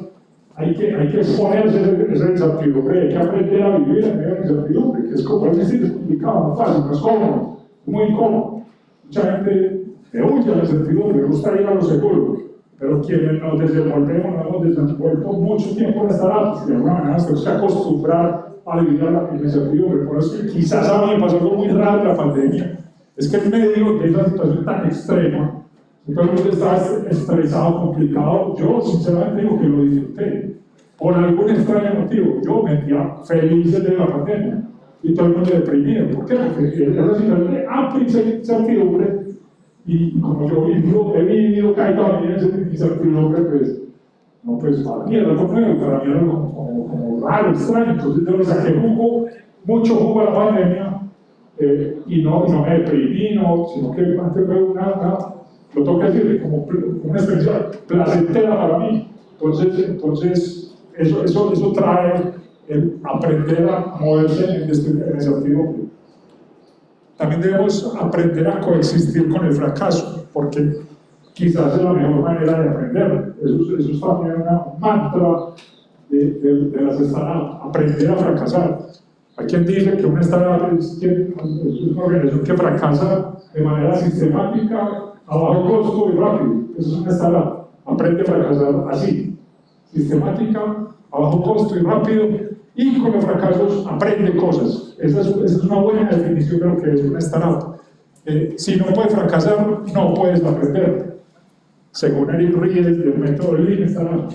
Speaker 3: hay que exponerse esa incertidumbre, hay que aprender a vivir en medio de la incertidumbre, que es complicado, no fácil, no es cómodo, es muy incómodo. Mucha gente le huye a la incertidumbre, le gusta ir a lo seguro, pero quienes nos desenvolvemos, nos hemos desenvuelto mucho tiempo en startups, de alguna manera nos tenemos que acostumbrar a vivir en la incertidumbre. Por eso quizás a mí me pasó algo muy raro en la pandemia, es que en medio de esa situación tan extrema, todo el mundo estaba estresado, complicado. Yo sinceramente digo que lo disfruté, por algún extraño motivo. Yo me sentía feliz desde la pandemia y todo el mundo deprimido. ¿Por qué? Porque es una situación de amplia incertidumbre, y como yo he vivido caído también en esa incertidumbre, pues para mí era algo nuevo, para mí era algo como raro, extraño. Entonces yo le saqué mucho jugo a la pandemia, y no me deprimí, sino que antes fue lo tengo que decir, como una experiencia placentera para mí. Entonces eso trae el aprender a moverse en incertidumbre. También debemos aprender a coexistir con el fracaso, porque quizás es la mejor manera de aprender. Eso es también una mantra de las startups, aprender a fracasar. Hay quien dice que una startup es una organización que fracasa de manera sistemática, a bajo costo y rápido. Eso es una startup. Aprende a fracasar así, sistemática, a bajo costo y rápido, y con los fracasos aprende cosas. Esa es una buena definición de lo que es una startup. Si no puedes fracasar, no puedes aprender. Según Eric Ries del método Lean Startup,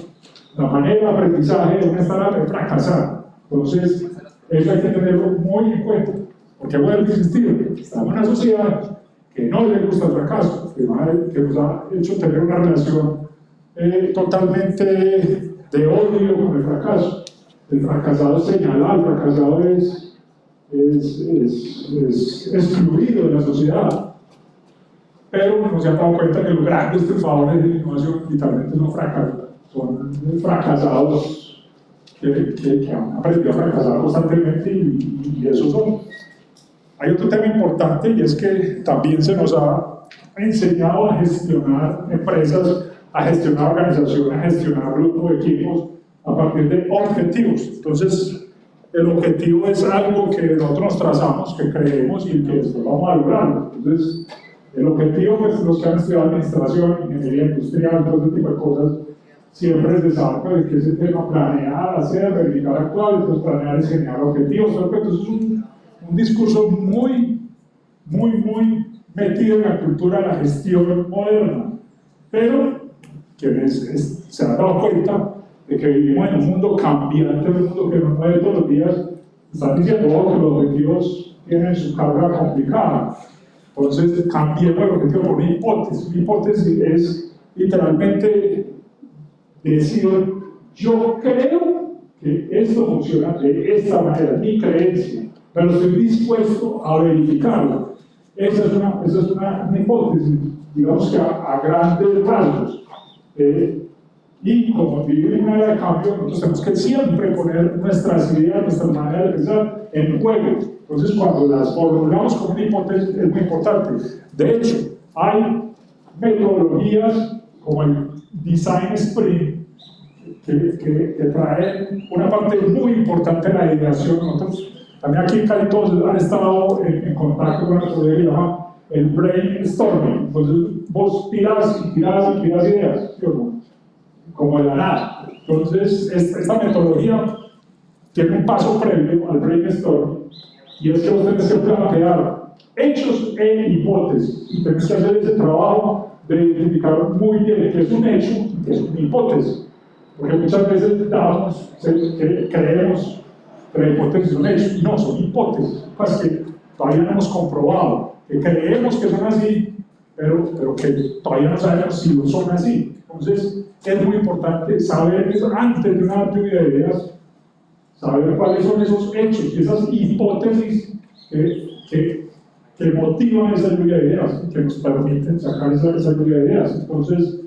Speaker 3: la manera de aprendizaje de una startup es fracasar. Entonces, eso hay que tenerlo muy en cuenta, porque vuelvo a insistir, estamos en una sociedad que no le gusta el fracaso, que nos ha hecho tener una relación totalmente de odio con el fracaso. El fracasado es señalado, el fracasado es excluido de la sociedad. pero no se han dado cuenta que los grandes triunfadores de la innovación literalmente son fracasados que han aprendido a fracasar constantemente y esos son. Hay otro tema importante y es que también se nos ha enseñado a gestionar empresas, a gestionar organizaciones, a gestionar grupos de equipos a partir de objetivos. Entonces, el objetivo es algo que nosotros nos trazamos, que creemos y que después vamos a lograr. Entonces, el objetivo, pues los que han estudiado administración, ingeniería industrial, todo ese tipo de cosas, siempre es de saber de que ese tema planear, hacer, verificar, actuar, entonces planear es generar objetivos. Entonces es un discurso muy metido en la cultura de la gestión moderna, pero quienes se han dado cuenta de que vivimos en un mundo cambiante, un mundo que nos mueve todos los días, están diciendo que los objetivos tienen su carga complicada. Entonces, cambiemos el objetivo por una hipótesis. Una hipótesis es literalmente decir, yo creo que esto funciona de esta manera, mi creencia, pero estoy dispuesto a verificarlo. Esa es una hipótesis, digamos que a grandes rasgos. Y como vivimos en una era de cambio, nosotros tenemos que siempre poner nuestras ideas, nuestra manera de pensar en juego. Entonces, cuando las formulamos como una hipótesis, es muy importante. De hecho, hay metodologías como el Design Sprint que traen una parte muy importante de la ideación. Nosotros, también aquí casi todos han estado en contacto con una metodología que se llama el brainstorming. Entonces, vos tirás ideas, ¿sí o no? Como de la nada. Entonces, esta metodología tiene un paso previo al brainstorming, y es que vos tenés que plantear hechos e hipótesis, y tenés que hacer ese trabajo de identificar muy bien qué es un hecho y qué es una hipótesis, porque muchas veces creemos que la hipótesis es un hecho, y no, son hipótesis, cosas que todavía no hemos comprobado, que creemos que son así, pero que todavía no sabemos si no son así. Entonces, es muy importante saber eso antes de una lluvia de ideas, saber cuáles son esos hechos y esas hipótesis que motivan esa lluvia de ideas, que nos permiten sacar esa lluvia de ideas. Entonces,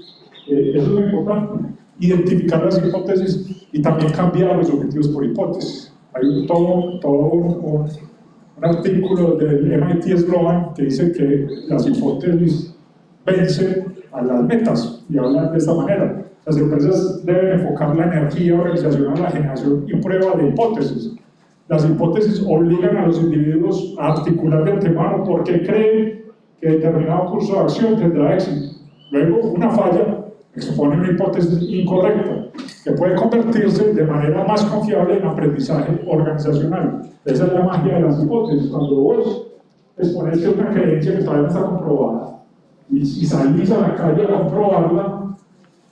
Speaker 3: eso es muy importante, identificar las hipótesis y también cambiar los objetivos por hipótesis. Hay todo un artículo del MIT Sloan que dice que las hipótesis vencen a las metas y hablan de esta manera. Las empresas deben enfocar la energía organizacional a la generación y prueba de hipótesis. Las hipótesis obligan a los individuos a articular de antemano por qué creen que determinado curso de acción tendrá éxito. Luego, una falla expone una hipótesis incorrecta que puede convertirse de manera más confiable en aprendizaje organizacional. Esa es la magia de las hipótesis. Cuando vos expones que una creencia que todavía no está comprobada y salís a la calle a comprobarla,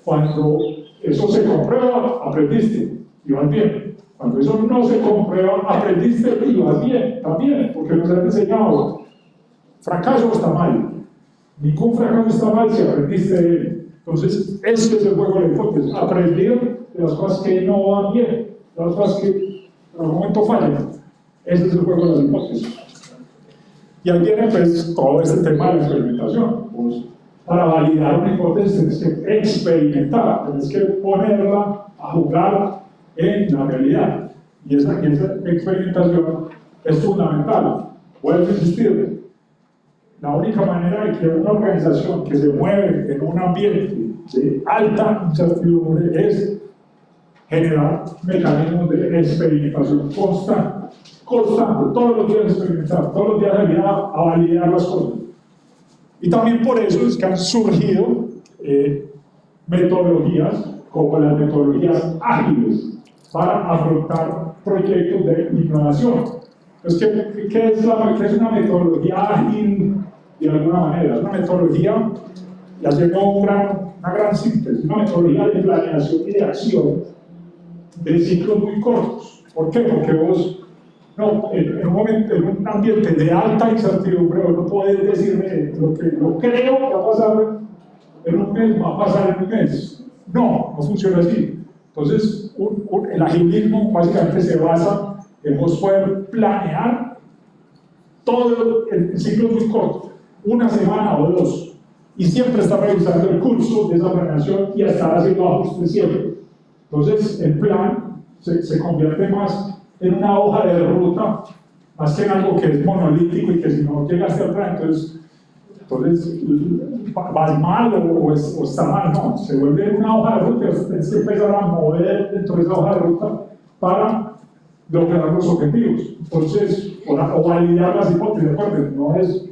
Speaker 3: cuando eso se comprueba, aprendiste y vas bien. Cuando eso no se comprueba, aprendiste y vas bien también, porque nos han enseñado, fracaso está mal. Ningún fracaso está mal si aprendiste de él. Entonces, ese es el juego de la hipótesis, aprender de las cosas que no van bien, de las cosas que en algún momento fallan. Ese es el juego de las hipótesis. Y ahí viene pues todo este tema de la experimentación. Pues, para validar una hipótesis tienes que experimentar, tienes que ponerla a jugar en la realidad. Y esa experimentación es fundamental. Vuelvo a insistir, la única manera de que una organización que se mueve en un ambiente de alta incertidumbre es generar mecanismos de experimentación constante, todos los días experimentar, todos los días salir a validar las cosas. Y también por eso es que han surgido metodologías como las metodologías ágiles para afrontar proyectos de innovación. Entonces, ¿qué es una metodología ágil de alguna manera? Es una metodología, y haciendo una gran síntesis, una metodología de planeación y de acción de ciclos muy cortos. ¿Por qué? Porque vos, en un ambiente de alta incertidumbre, vos no podés decirme lo que yo creo que va a pasar en un mes, va a pasar en un mes. No funciona así. Entonces, el agilismo básicamente se basa en vos poder planear todo el ciclo muy corto, una semana o dos, y siempre está revisando el curso de esa planeación y está haciendo ajustes siempre. Entonces, el plan se convierte más en una hoja de ruta, más que en algo que es monolítico y que si no llegaste al plan, entonces vas mal o está mal. No, se vuelve una hoja de ruta, tienes que empezar a mover dentro de esa hoja de ruta para lograr los objetivos. Entonces, o validar las hipótesis, recuerden, no es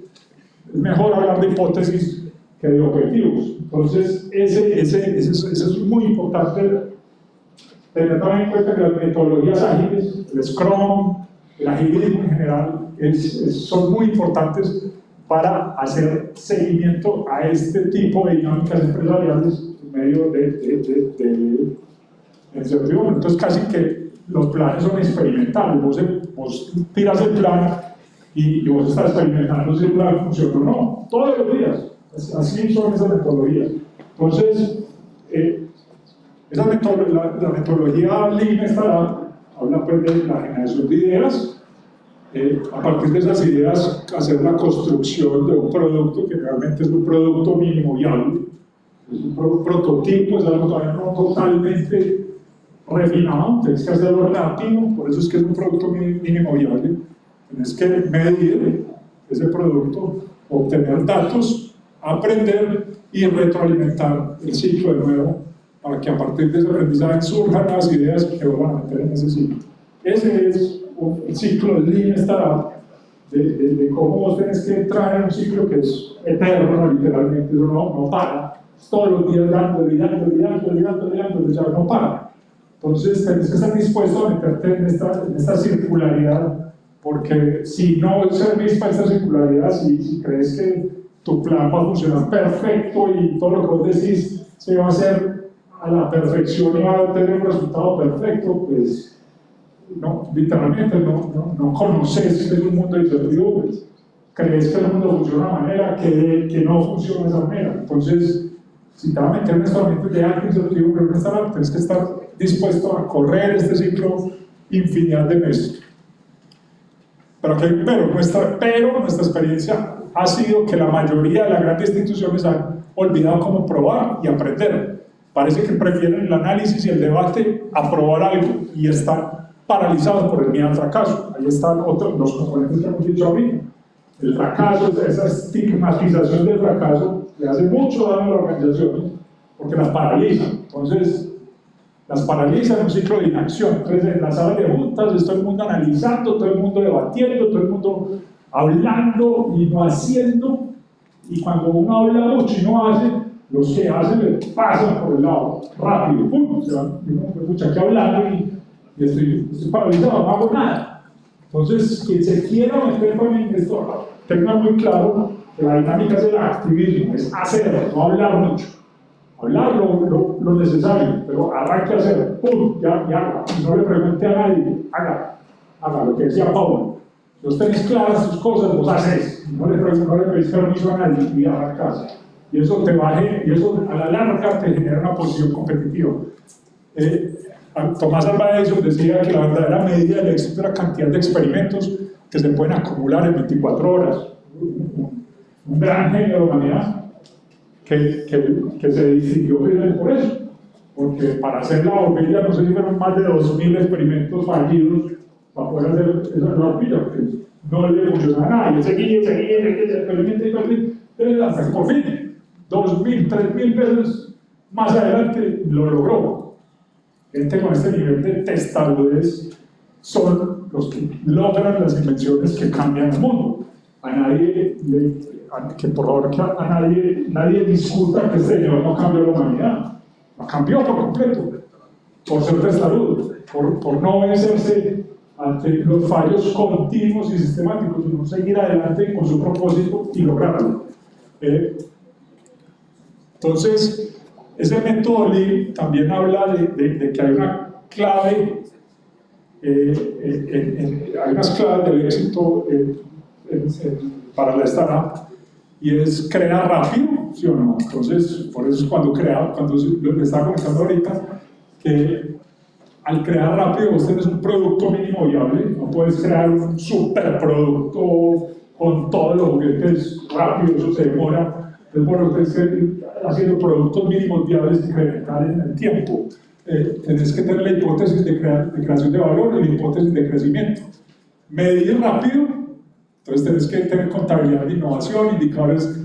Speaker 3: mejor hablar de hipótesis que de objetivos. Entonces, eso es muy importante. Tener también en cuenta que las metodologías ágiles, el Scrum, el agilismo en general, son muy importantes para hacer seguimiento a este tipo de dinámicas empresariales en medio de incertidumbre. Entonces, casi que los planes son experimentales. Vos tiras el plan y vos estás experimentando si el plan funciona o no, todos los días. Así son esas metodologías. Entonces, la metodología Lean Startup habla pues de la generación de ideas, a partir de esas ideas hacer la construcción de un producto que realmente es un producto mínimo viable, es un prototipo, es algo todavía no totalmente refinado, tienes que hacerlo rápido, por eso es que es un producto mínimo viable, tienes que medir ese producto, obtener datos, aprender y retroalimentar el ciclo de nuevo para que a partir de ese aprendizaje surjan las ideas que van a meter en ese ciclo. Ese es el ciclo del Lean Startup, de cómo vos tenés que entrar en un ciclo que es eterno, literalmente, eso no para, todos los días dándole, ya no para. Entonces tenés que estar dispuesto a meterte en esta circularidad, porque si no servís para esta circularidad, si crees que tu plan va a funcionar perfecto y todo lo que vos decís se va a hacer a la perfección y va a tener un resultado perfecto, pues no, literalmente no conoces que es un mundo de incertidumbres. Crees que el mundo funciona de una manera que no funciona de esa manera. Entonces, si te vas a meter en este ambiente de alta incertidumbre, tienes que estar dispuesto a correr este ciclo infinidad de meses. Pero nuestra experiencia ha sido que la mayoría de las grandes instituciones han olvidado cómo probar y aprender. Parece que prefieren el análisis y el debate a probar algo y están paralizados por el miedo al fracaso. Ahí están los componentes que hemos dicho ahorita. El fracaso, esa estigmatización del fracaso, le hace mucho daño a las organizaciones porque las paraliza. Entonces, las paraliza en un ciclo de inacción. Entonces, en las salas de juntas, es todo el mundo analizando, todo el mundo debatiendo, todo el mundo hablando y no haciendo. Y cuando uno habla mucho y no hace, los que hacen le pasan por el lado, rápido, ¡pum! Se van, me escucha aquí hablando y estoy paralizado, no hago nada. Entonces, quien se quiera meter en esto, tenga muy claro que la dinámica es el activismo, es hacer, no hablar mucho. Hablar lo necesario, pero arranque a hacer, ¡pum! Ya haga. Y no le pregunte a nadie, haga lo que decía Pablo. Si vos tenés claras tus cosas, vos haces. No le pedís permiso a nadie y arrancás. Y eso y eso a la larga te genera una posición competitiva. Tomás Alva Edison decía que la verdadera medida del éxito es la cantidad de experimentos que se pueden acumular en 24 horas. Un gran genio de la humanidad que se distinguió por eso, porque para hacer la bombilla no sé si fueron más de 2000 experimentos fallidos para poder hacer esa bombilla, porque no le funcionaba nada, y él seguía, experimenta, hasta que por fin, 2000, 3000 veces más adelante lo logró. Gente con este nivel de testarudez son los que logran las invenciones que cambian el mundo. A nadie que por favor que a nadie discuta que este señor no cambió la humanidad, la cambió por completo, por ser testarudo, por no vencerse ante los fallos continuos y sistemáticos, sino seguir adelante con su propósito y lograrlo. Entonces, ese método Lean también habla de que hay una clave, hay unas claves del éxito para la startup, y es crear rápido, ¿sí o no? Entonces, por eso es cuando le estaba comentando ahorita, que al crear rápido vos tenés un producto mínimo viable, no puedes crear un superproducto con todos los juguetes rápido, eso se demora Es bueno, tenés que ir haciendo productos mínimos viables incrementar en el tiempo. Tenés que tener la hipótesis de creación de valor y la hipótesis de crecimiento. Medir rápido, entonces tenés que tener contabilidad de innovación, indicadores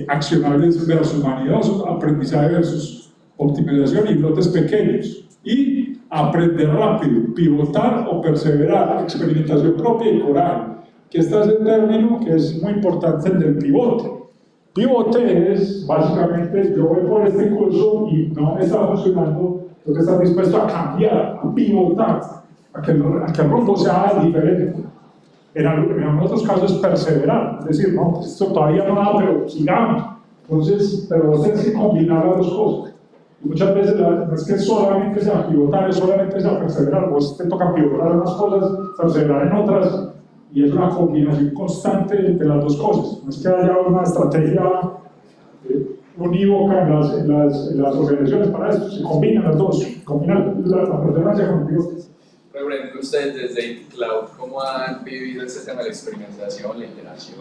Speaker 3: accionables versus manidosos, aprendizaje versus optimización y lotes pequeños. Y aprender rápido, pivotar o perseverar, experimentación propia y coraje. Que este es el término que es muy importante, el del pivote. Pivote es básicamente, yo voy por este curso y no me está funcionando, tengo que estar dispuesto a cambiar, a pivotar, a que el rumbo sea diferente. En algunos otros casos es perseverar, es decir, no, pues esto todavía no da, pero sigamos. Entonces, pero vos tenés que combinar las dos cosas. Y muchas veces no es que solamente sea pivotar, es solamente sea perseverar. Vos te toca pivotar en unas cosas, perseverar en otras, y es una combinación constante de las dos cosas. No es que haya una estrategia unívoca en las organizaciones para eso, se combinan las dos, combinan la perseverancia con el pivote.
Speaker 2: Por ejemplo, ustedes desde IT Cloud, ¿cómo han vivido ese tema de la experimentación, la iteración?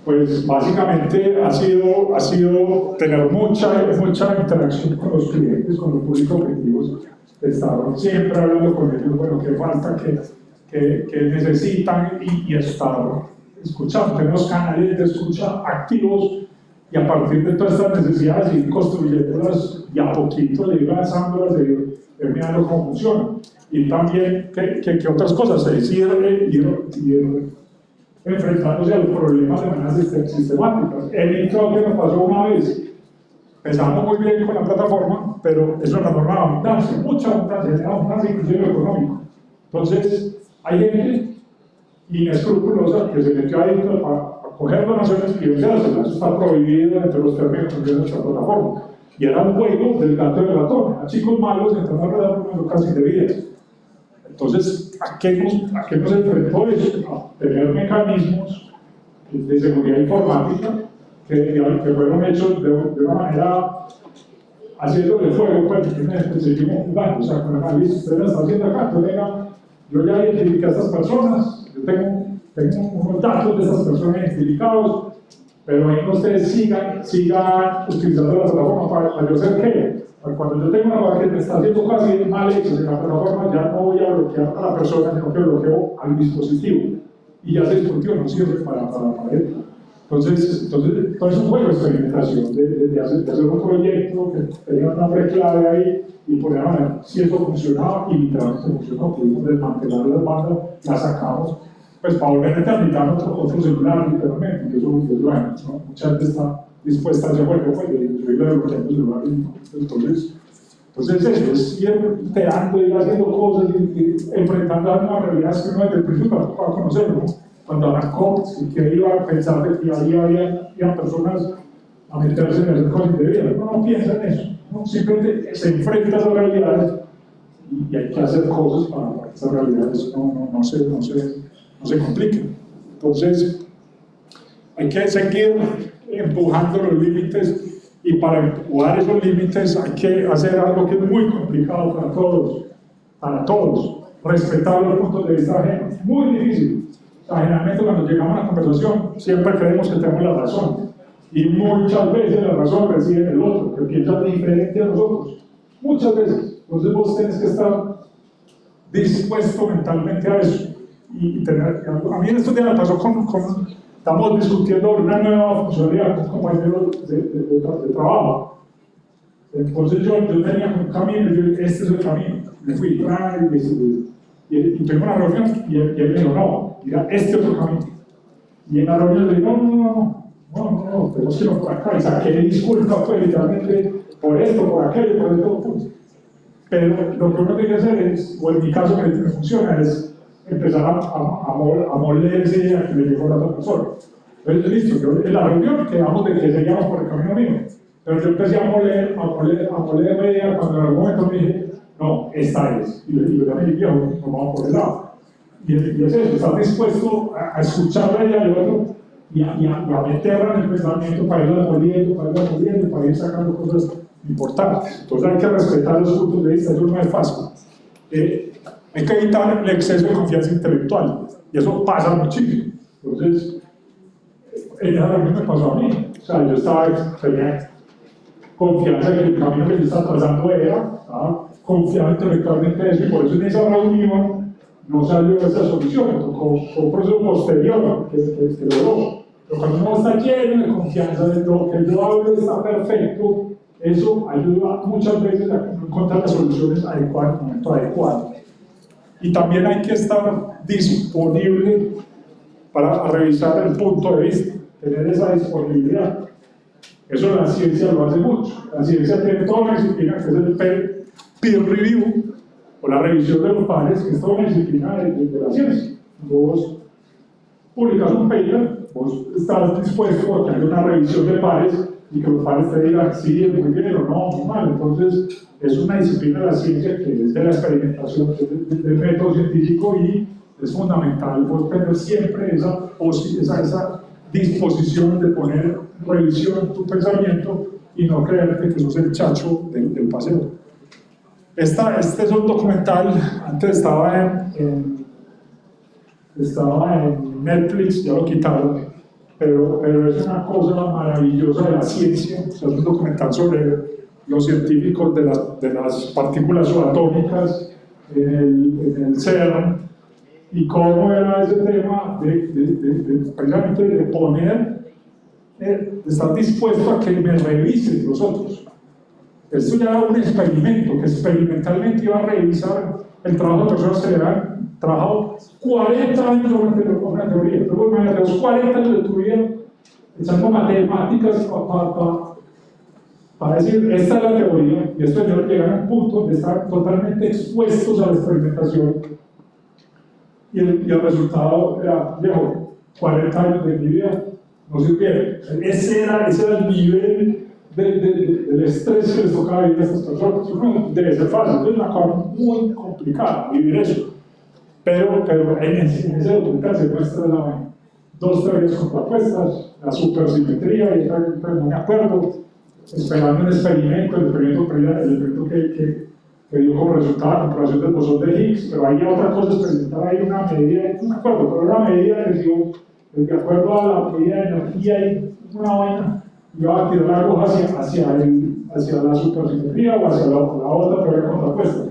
Speaker 3: Pues básicamente ha sido tener mucha interacción con los clientes, con los públicos objetivos, estar siempre hablando con ellos, bueno, qué falta, qué necesitan y estar escuchando, tener los canales de escucha activos y a partir de todas estas necesidades ir construyéndolas y a poquito de ir lanzándolas, de ir mirando cómo funcionan. Y también, ¿qué otras cosas? Es ir enfrentándose a los problemas de manera sistemática. En Intro que nos pasó una vez, empezamos muy bien con la plataforma, pero es una norma de abundancia, mucha abundancia inclusive económica. Entonces, hay gente inescrupulosa que se metió ahí para coger donaciones y vendérselas. Eso está prohibido entre los términos de nuestra plataforma. Y era un juego del gato y el ratón, a chicos malos entrando a redar números casi indebidos. Entonces, ¿a qué nos enfrentó eso? A tener mecanismos de seguridad informática que fueron hechos de una manera haciendo de fuego, pues, que seguimos jugando. O sea, con el análisis, usted lo está haciendo acá, entonces, venga, yo ya identifiqué a estas personas, yo tengo unos datos de esas personas identificados, pero ahí ustedes sigan utilizando la plataforma para yo hacer qué. Cuando yo tengo una cosa que me está haciendo casi mal hecho en la plataforma, ya no voy a bloquear a la persona, sino que bloqueo al dispositivo. Y ya ese dispositivo no sirve para él. Entonces, todo es un juego de experimentación, de hacer un proyecto que tenga un nombre clave ahí y poner a ver si eso funcionaba y literalmente funcionó. Pudimos desmantelar las bandas, las sacamos, pues para volver a tramitar otro celular, literalmente. Y eso bueno, ¿no? Mucha gente está dispuesta a hacer juego, pues, de ir bloqueando celulares. Entonces eso es ir iterando, ir haciendo cosas, ir enfrentando a nuevas realidades que uno desde el principio va a conocer, ¿no? Cuando arrancó, que iba a pensar que ahí había personas a meterse en esas cosas indebidas. Uno no piensa en eso, uno simplemente se enfrenta a esas realidades y hay que hacer cosas para que esas realidades no se compliquen. Entonces, hay que seguir empujando los límites y para empujar esos límites hay que hacer algo que es muy complicado para todos, respetar los puntos de vista ajenos, muy difícil. O sea, generalmente cuando llegamos a una conversación siempre creemos que tenemos la razón y muchas veces la razón reside en el otro, que piensa diferente a nosotros, muchas veces. Entonces vos tenés que estar dispuesto mentalmente a eso y tener, a mí en estos días me pasó estamos discutiendo una nueva funcionalidad con compañeros de trabajo. Entonces yo tenía un camino y yo dije, este es el camino. Me fui y tuve una reunión y él me dijo, no, mira, este otro camino. Y en la reunión le digo, no, tenemos que ir por acá. Y saqué disculpas, pues, literalmente, por esto, por aquello, por esto, pues. Pero lo que uno tiene que hacer es, o en mi caso que me funciona, es empezar a molerse a que le llegó la otra persona. Entonces, listo, yo en la reunión quedamos de que seguíamos por el camino mismo. Pero yo empecé a moler media cuando en algún momento me dije, no, esta es. Y yo ya me dije, nos vamos por el lado. Y es eso, estar dispuesto a escuchar a ella y al otro y a meterla en el pensamiento para irla moliendo, para ir sacando cosas importantes. Entonces hay que respetar los puntos de vista, eso no es fácil. Hay que evitar el exceso de confianza intelectual y eso pasa muchísimo. Entonces, ella también me pasó a mí. O sea, tenía confianza en que el camino que yo estaba trazando estaba confiado intelectualmente en eso, y por eso en esa reunión no salió esa solución, me tocó un proceso posterior que logró. Pero cuando uno está lleno de confianza de lo que yo hablo está perfecto, eso ayuda muchas veces a encontrar las soluciones adecuadas en el momento adecuado. Y también hay que estar disponible para revisar el punto de vista, tener esa disponibilidad. Eso la ciencia lo hace mucho. La ciencia tiene toda una disciplina que es el peer review, o la revisión de los pares, que es toda una disciplina de la ciencia. Vos publicas un paper, vos estás dispuesto a que haya una revisión de pares y que los pares te digan sí, es muy bien o no, muy mal. Entonces, es una disciplina de la ciencia que es de la experimentación, del método científico, y es fundamental vos tener siempre esa disposición de poner revisión en tu pensamiento y no creerte que sos el chacho del paseo. Este es un documental, antes estaba en Netflix, ya lo quitaron, pero es una cosa maravillosa de la ciencia. O sea, es un documental sobre los científicos de las partículas subatómicas en el CERN, y cómo era ese tema precisamente de poner, de estar dispuesto a que me revisen los otros. Esto ya era un experimento que experimentalmente iba a revisar el trabajo de personas que habían trabajado 40 años sobre una teoría. Luego imagínate, los 40 años de tu vida echando matemáticas para decir, esta es la teoría, y estos señores llegan a un punto de estar totalmente expuestos a la experimentación, y el resultado era, viejo, 40 años de mi vida no sirvieron. Ese era el nivel del estrés que les tocaba vivir a estas personas. Uno debe ser fácil, es una cosa muy complicada vivir eso. Pero en ese documental se muestra dos teorías contrapuestas, la supersimetría y otra, no me acuerdo, esperando un experimento, el experimento que dio como resultado la comprobación del bosón de Higgs, pero había otra cosa experimentada ahí, una medida, no me acuerdo, pero era una medida que dio, de acuerdo a la medida de energía y una vaina, iba a tirar la aguja hacia la supersimetría o hacia la otra teoría contrapuesta.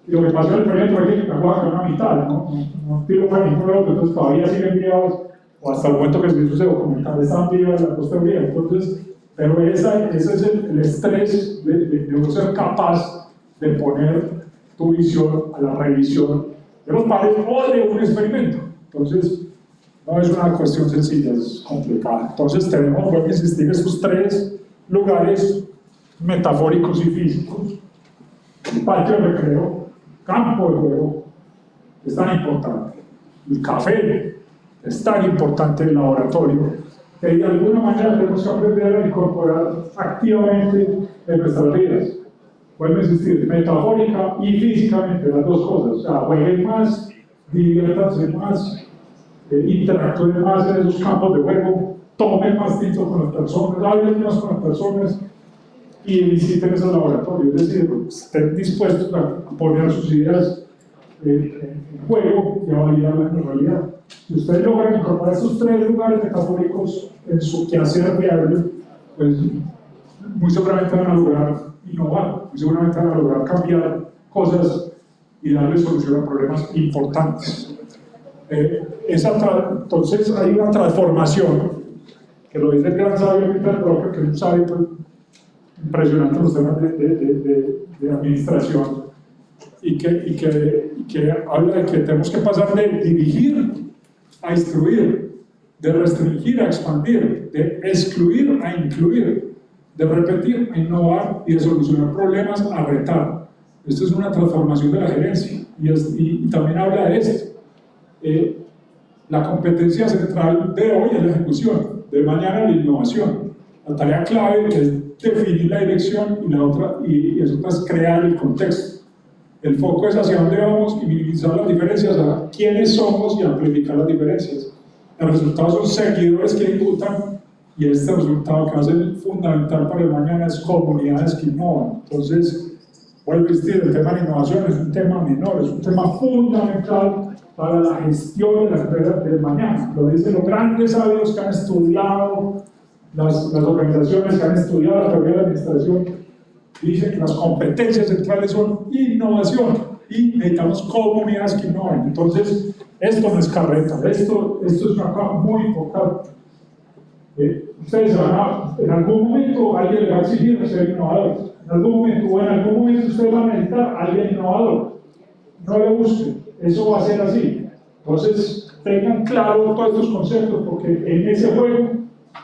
Speaker 3: Y lo que pasó en el experimento fue que la aguja quedó a la mitad, no tiró para ningún lado, entonces todavía siguen vivos, o hasta el momento que se hizo ese documental estaban vivas las dos teorías. Entonces, pero ese es el estrés de no ser capaz de poner tu visión a la revisión de los pares o de un experimento. Entonces, no es una cuestión sencilla, es complicada. Entonces, voy a insistir, esos tres lugares metafóricos y físicos: el patio de recreo, campo de juego, es tan importante. El café es tan importante, el laboratorio, que de alguna manera tenemos que aprender a incorporar activamente en nuestras vidas. Vuelvo a insistir, metafórica y físicamente, las dos cosas. O sea, jueguen más, diviértanse más, interactúen más en esos campos de juego, tomen más tiempo con las personas, hablen más con las personas y visiten esos laboratorios. Es decir, estén dispuestos a poner sus ideas en juego y a validarlas en realidad. Si ustedes logran incorporar esos tres lugares metafóricos en su quehacer diario, pues muy seguramente van a lograr innovar, muy seguramente van a lograr cambiar cosas y darle solución a problemas importantes. Entonces hay una transformación, que lo dice el gran sabio Peter Drucker, que es un sabio pues, impresionante en los temas de administración, y que habla de que tenemos que pasar de dirigir a instruir, de restringir a expandir, de excluir a incluir, de repetir a innovar y de solucionar problemas a retar. Esto es una transformación de la gerencia, y también habla de esto. La competencia central de hoy es la ejecución, de mañana la innovación. La tarea clave es definir la dirección, y la otra es crear el contexto. El foco es hacia dónde vamos y minimizar las diferencias, a quiénes somos y amplificar las diferencias. El resultado son seguidores que ejecutan, y este resultado que va a ser fundamental para el mañana es comunidades que innovan. Entonces, vuelvo a insistir, el tema de innovación es un tema menor, es un tema fundamental para la gestión de las empresas del mañana. Lo dicen los grandes sabios que han estudiado las organizaciones que han estudiado la teoría de la administración dicen que las competencias centrales son innovación y necesitamos comunidades que innoven. Entonces, esto no es carreta, esto es una cosa muy importante. Ustedes en algún momento alguien les va a exigir ser innovadores. En algún momento ustedes van a necesitar a alguien innovador. No le busquen, eso va a ser así. Entonces, tengan claro todos estos conceptos porque en ese juego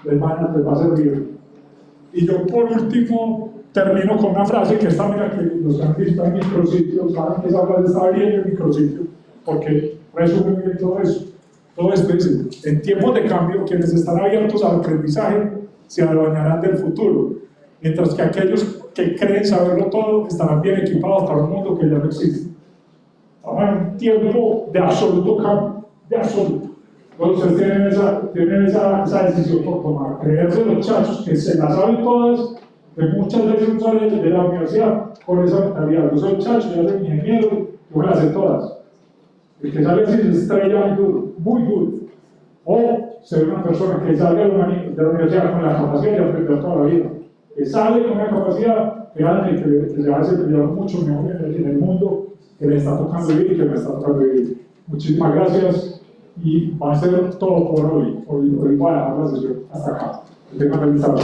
Speaker 3: les va a servir. Y yo, por último, termino con una frase que esta, mira, que los que han visto en micrositio saben que esa frase está bien en micrositio porque resume bien todo eso. Todo esto dice: en tiempos de cambio, quienes están abiertos al aprendizaje se adueñarán del futuro, mientras que aquellos que creen saberlo todo estarán bien equipados para un mundo que ya no existe. Estamos en un tiempo de absoluto cambio, de absoluto. Entonces ustedes tienen esa decisión por tomar, creerse los chachos que se las saben todas, que muchas veces uno sale de la universidad con esa mentalidad: yo soy chacho, yo soy ingeniero, yo me las sé todas. El que sale así se estrella muy duro. O ser una persona que salga de la universidad con la capacidad de aprender toda la vida, que sale con una capacidad que se hace brillar mucho mejor en el mundo que le está tocando vivir y que me está tocando vivir. Muchísimas gracias y va a ser todo por hoy. Hoy voy a dejar la sesión hasta acá. Que tengan feliz tarde.